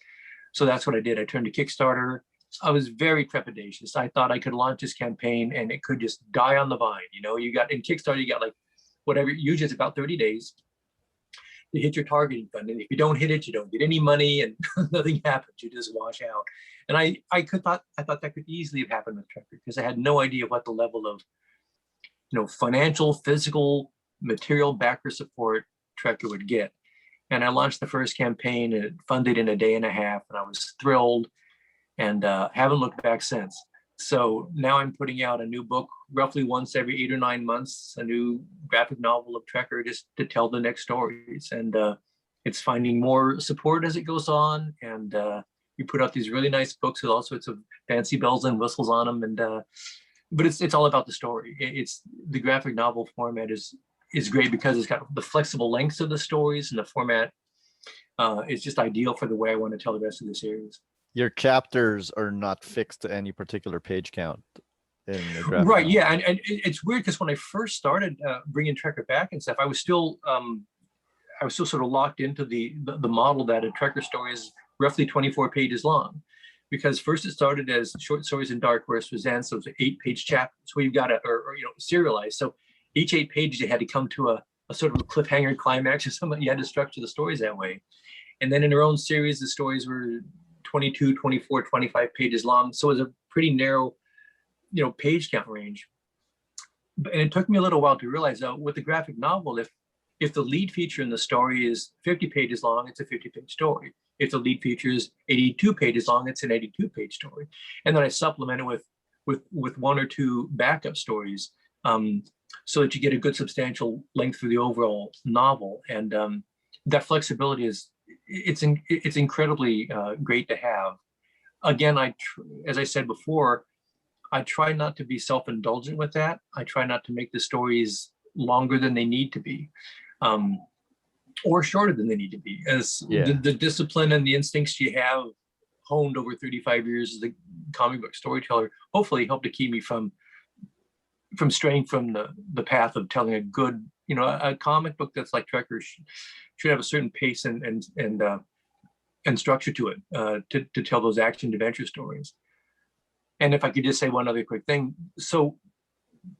So that's what I did. I turned to Kickstarter. I was very trepidatious. I thought I could launch this campaign and it could just die on the vine. You got in Kickstarter, you got like whatever, usually it's about 30 days to hit your targeting fund. And if you don't hit it, you don't get any money and nothing happens. You just wash out. And I thought that could easily have happened with Trekker, because I had no idea what the level of financial, physical, material backer support Trekker would get. And I launched the first campaign and it funded in a day and a half, and I was thrilled and haven't looked back since. So now I'm putting out a new book roughly once every 8 or 9 months, a new graphic novel of Trekker just to tell the next stories. And it's finding more support as it goes on. And we put out these really nice books with all sorts of fancy bells and whistles on them. And but it's all about the story. It's the graphic novel format is great because it's got the flexible lengths of the stories, and the format is just ideal for the way I want to tell the rest of the series. Your chapters are not fixed to any particular page count in the graphic right novel. Yeah, and it's weird because when I first started bringing Trekker back and stuff, I was still sort of locked into the model that a Trekker story is roughly 24 pages long, because first it started as short stories in Dark Horse Presents, so it was 8-page chapters where you've got to serialize. So each 8 pages you had to come to a sort of a cliffhanger climax, or something. You had to structure the stories that way. And then in their own series, the stories were 22, 24, 25 pages long. So it was a pretty narrow, page count range. And it took me a little while to realize that with the graphic novel, if the lead feature in the story is 50 pages long, it's a 50-page story. If the lead feature is 82 pages long, it's an 82-page story. And then I supplement it with 1 or 2 backup stories, so that you get a good substantial length for the overall novel. And that flexibility it's incredibly great to have. Again, as I said before, I try not to be self-indulgent with that. I try not to make the stories longer than they need to be, or shorter than they need to be. As the discipline and the instincts you have honed over 35 years as a comic book storyteller hopefully help to keep me from straying from the path of telling a good, a comic book that's like Trekker should have a certain pace and structure to it to tell those action adventure stories. And if I could just say one other quick thing. So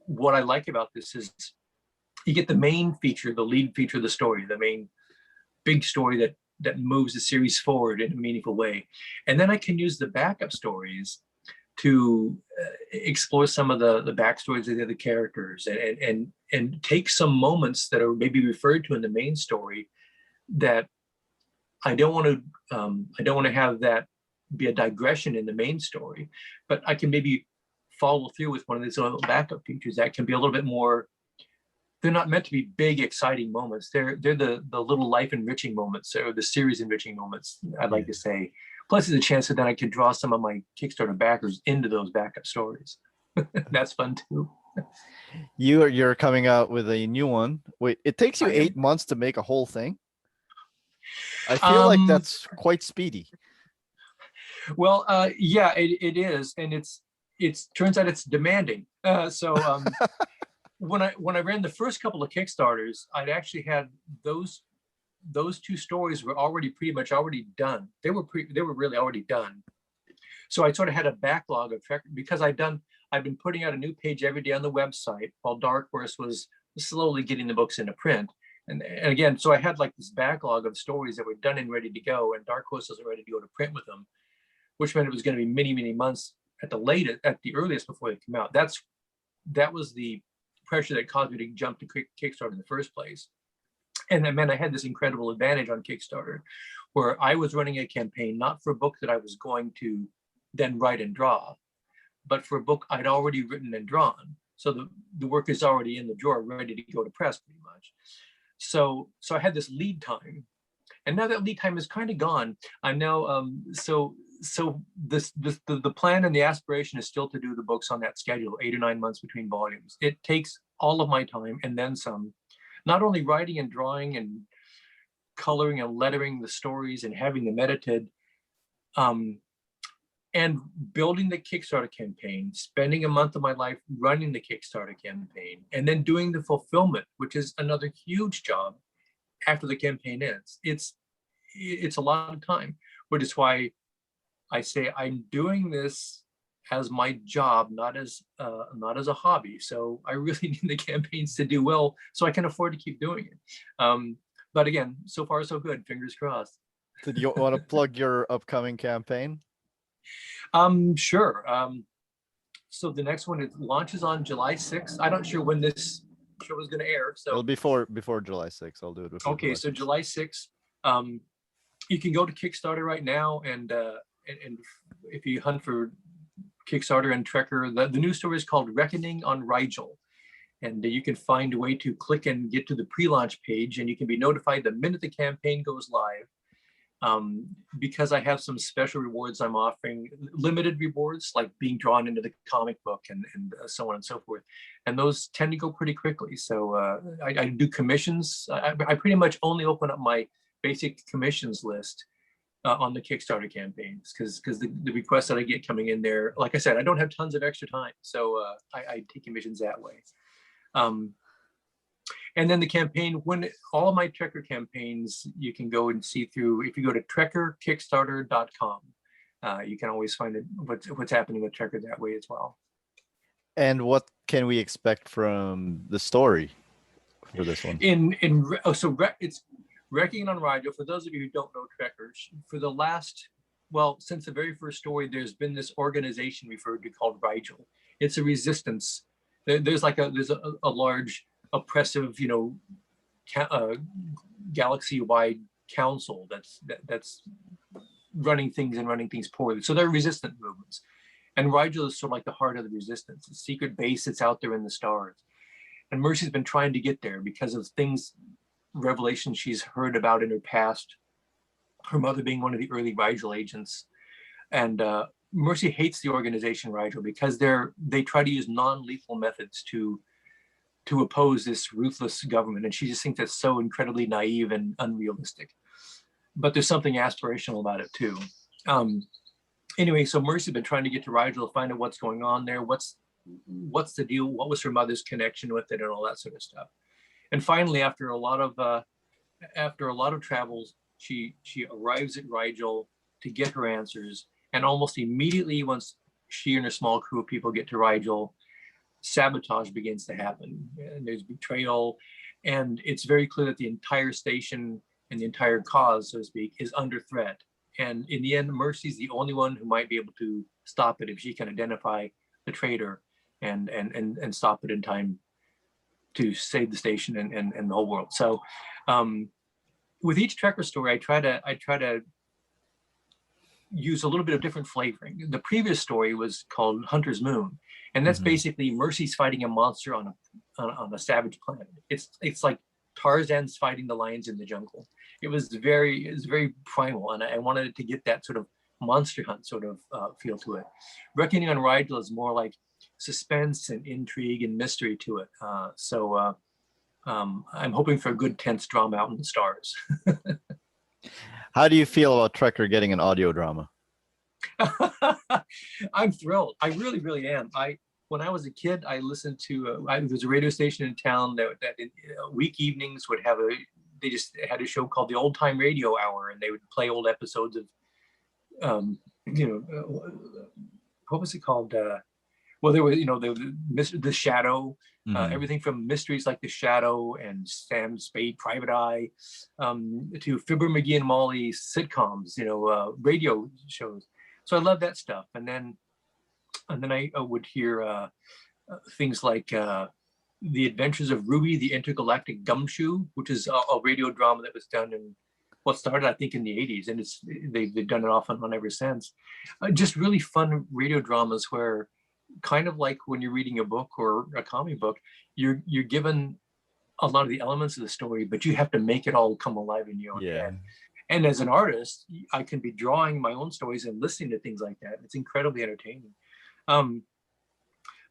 what I like about this is you get the main feature, the lead feature of the story, the main big story that moves the series forward in a meaningful way. And then I can use the backup stories to explore some of the backstories of the other characters and take some moments that are maybe referred to in the main story that I don't want to have that be a digression in the main story, but I can maybe follow through with one of these little backup features that can be a little bit more. They're not meant to be big, exciting moments. They're the little life enriching moments, or the series enriching moments, I'd like to say, Plus, there's a chance that then I could draw some of my Kickstarter backers into those backup stories. That's fun too. You're coming out with a new one. Wait, it takes you I am. 8 months to make a whole thing? I feel like Um, that's quite speedy. well, yeah, it is, and it's turns out it's demanding. When I ran the first couple of Kickstarters, I'd actually had those two stories were already pretty much already done. They were really already done. So I sort of had a backlog of because I've been putting out a new page every day on the website while Dark Horse was slowly getting the books into print. And again, so I had like this backlog of stories that were done and ready to go, and Dark Horse wasn't ready to go to print with them, which meant it was going to be many, many months at the earliest before they come out. That was the pressure that caused me to jump to Kickstarter in the first place. And that meant I had this incredible advantage on Kickstarter where I was running a campaign, not for a book that I was going to then write and draw, but for a book I'd already written and drawn. So the work is already in the drawer, ready to go to press pretty much. So I had this lead time. And now that lead time is kind of gone. I'm now, the plan and the aspiration is still to do the books on that schedule, 8 or 9 months between volumes. It takes all of my time and then some, not only writing and drawing and coloring and lettering the stories and having them edited, and building the Kickstarter campaign, spending a month of my life running the Kickstarter campaign, and then doing the fulfillment, which is another huge job after the campaign ends. It's a lot of time, which is why I say I'm doing this as my job, not as a hobby. So I really need the campaigns to do well so I can afford to keep doing it. But again, so far so good. Fingers crossed. Did you want to plug your upcoming campaign? Sure. So the next one, it launches on July 6th. I'm not sure when this show is going to air. So well, before July 6th, I'll do it before. Okay, so July 6th. You can go to Kickstarter right now, and if you hunt for Kickstarter and Trekker, the new story is called Reckoning on Rigel. And you can find a way to click and get to the pre-launch page, and you can be notified the minute the campaign goes live. Because I have some special rewards I'm offering, limited rewards like being drawn into the comic book and so on and so forth. And those tend to go pretty quickly. So I do commissions. I pretty much only open up my basic commissions list on the Kickstarter campaigns because the requests that I get coming in there, like I said, I don't have tons of extra time. So I take commissions that way. And then the campaign, when all of my Trekker campaigns, you can go and see through, if you go to trekkerkickstarter.com, you can always find what's happening with Trekker that way as well. And what can we expect from the story for this one? It's Reckoning on Rigel. For those of you who don't know Trekkers, since the very first story, there's been this organization referred to called Rigel. It's a resistance. There's a large oppressive, galaxy-wide council that's running things poorly. So they're resistant movements, and Rigel is sort of like the heart of the resistance, a secret base that's out there in the stars. And Mercy's been trying to get there because of revelations she's heard about in her past. Her mother being one of the early Rigel agents, and Mercy hates the organization Rigel because they try to use non-lethal methods to oppose this ruthless government. And she just thinks that's so incredibly naive and unrealistic. But there's something aspirational about it too. Anyway, so Mercy's been trying to get to Rigel to find out what's going on there. What's the deal? What was her mother's connection with it and all that sort of stuff. And finally, after a lot of travels, she arrives at Rigel to get her answers. And almost immediately, once she and her small crew of people get to Rigel, sabotage begins to happen, and there's betrayal, and it's very clear that the entire station and the entire cause, so to speak, is under threat. And in the end, Mercy's the only one who might be able to stop it if she can identify the traitor and stop it in time to save the station and the whole world. So with each Trekker story, I try to use a little bit of different flavoring. The previous story was called Hunter's Moon, and that's basically Mercy's fighting a monster on a savage planet. It's like Tarzan's fighting the lions in the jungle. It was very primal, and I wanted it to get that sort of Monster Hunt sort of feel to it. Reckoning on Rydell is more like suspense and intrigue and mystery to it. I'm hoping for a good tense drama out in the stars. How do you feel about Trekker getting an audio drama? I'm thrilled. I really, really am. When I was a kid, I listened to there's a radio station in town that in week evenings would have they just had a show called the Old Time Radio Hour, and they would play old episodes of what was it called? Well, there was the Shadow, everything from mysteries like The Shadow and Sam Spade, Private Eye, to Fibber, McGee and Molly sitcoms, radio shows. So I love that stuff. And then I would hear things like The Adventures of Ruby, the Intergalactic Gumshoe, which is a radio drama that was done in started, I think, in the 80s, and they've done it off and on ever since. Just really fun radio dramas where, kind of like when you're reading a book or a comic book, you're given a lot of the elements of the story, but you have to make it all come alive in your own head. And as an artist, I can be drawing my own stories and listening to things like that. It's incredibly entertaining.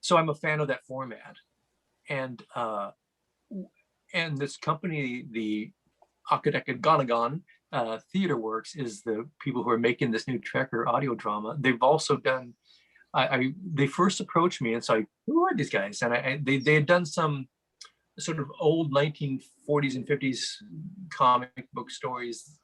So I'm a fan of that format. And this company, the Akadekaganagon Theater Works, is the people who are making this new Trekker audio drama. They've also done, they first approached me and so who are these guys? And they had done some sort of old 1940s and 50s comic book stories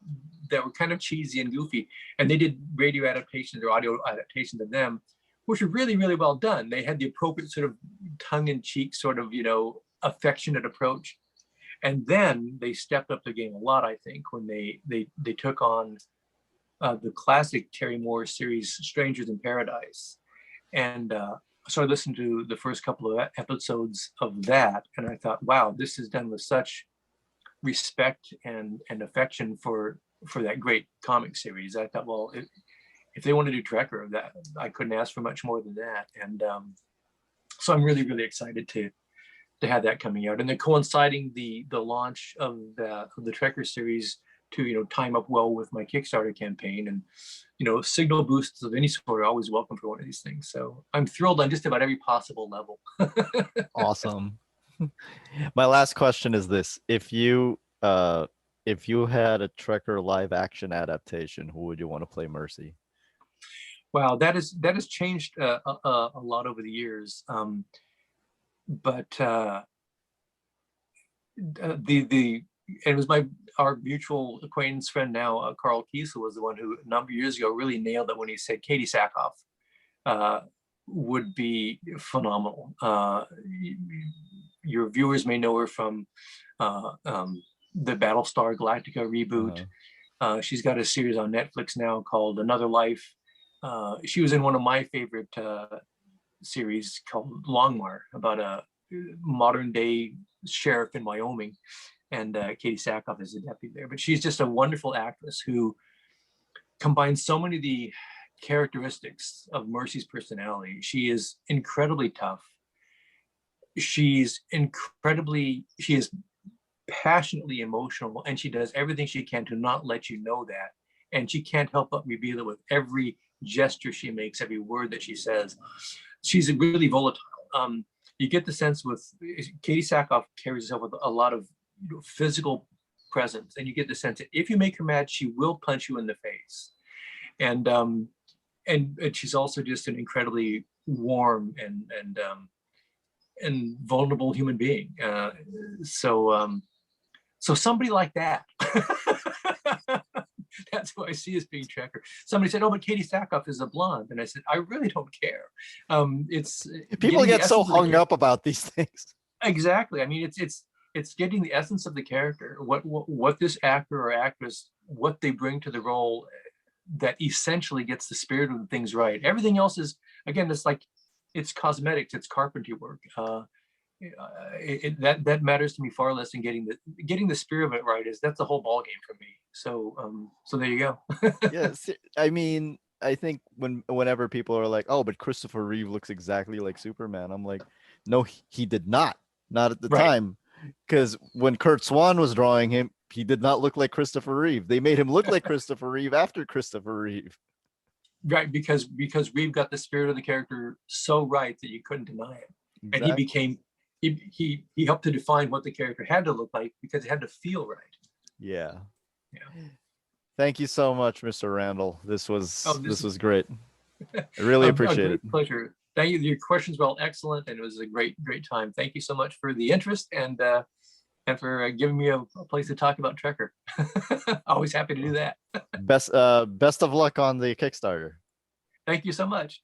that were kind of cheesy and goofy. And they did radio adaptations or audio adaptations of them, which were really, really well done. They had the appropriate sort of tongue-in-cheek sort of, affectionate approach. And then they stepped up their game a lot, I think, when they took on the classic Terry Moore series, Strangers in Paradise. And so I listened to the first couple of episodes of that, and I thought, wow, this is done with such respect and affection for that great comic series. I thought, well, if they want to do Trekker, that I couldn't ask for much more than that. And so I'm really, really excited to have that coming out, and then coinciding the launch of the Trekker series to time up well with my Kickstarter campaign. And signal boosts of any sort are always welcome for one of these things. So I'm thrilled on just about every possible level. Awesome. My last question is this: if you had a Trekker live action adaptation, who would you want to play Mercy? Wow, that has changed a lot over the years. But it was our mutual acquaintance friend now, Carl Kiesel, was the one who a number of years ago really nailed it when he said Katie Sackhoff would be phenomenal. Your viewers may know her from the Battlestar Galactica reboot. She's got a series on Netflix now called Another Life. She was in one of my favorite series called Longmire, about a modern day sheriff in Wyoming, and Katie Sackhoff is a deputy there. But she's just a wonderful actress who combines so many of the characteristics of Mercy's personality. She is incredibly tough. She is passionately emotional, and she does everything she can to not let you know that. And she can't help but reveal it with every gesture she makes, every word that she says. She's really volatile. You get the sense with Katie Sackhoff carries herself with a lot of physical presence, and you get the sense that if you make her mad, she will punch you in the face. And she's also just an incredibly warm and vulnerable human being. So somebody like that. That's who I see as being Trekker. Somebody said, "Oh, but Katie Sackhoff is a blonde," and I said, "I really don't care." It's people get so hung up about these things. Exactly. I mean, it's getting the essence of the character, what this actor or actress, what they bring to the role, that essentially gets the spirit of the things right. Everything else is, again, it's cosmetics, it's carpentry work. That matters to me far less than getting the spirit of it right. That's the whole ball game for me. So there you go. Yes, I mean, I think whenever people are like, "Oh, but Christopher Reeve looks exactly like Superman," I'm like, no, he did not at the time, because when Kurt Swan was drawing him, he did not look like Christopher Reeve. They made him look like Christopher Reeve after Christopher Reeve. Right, because we've got the spirit of the character so right that you couldn't deny it. And he helped to define what the character had to look like because it had to feel right. Yeah. Yeah. Thank you so much, Mr. Randall. This was great. I really A appreciate it. great pleasure. Thank you. Your questions were all excellent, and it was a great time. Thank you so much for the interest and for giving me a place to talk about Trekker. Always happy to do that. Best of luck on the Kickstarter. Thank you so much.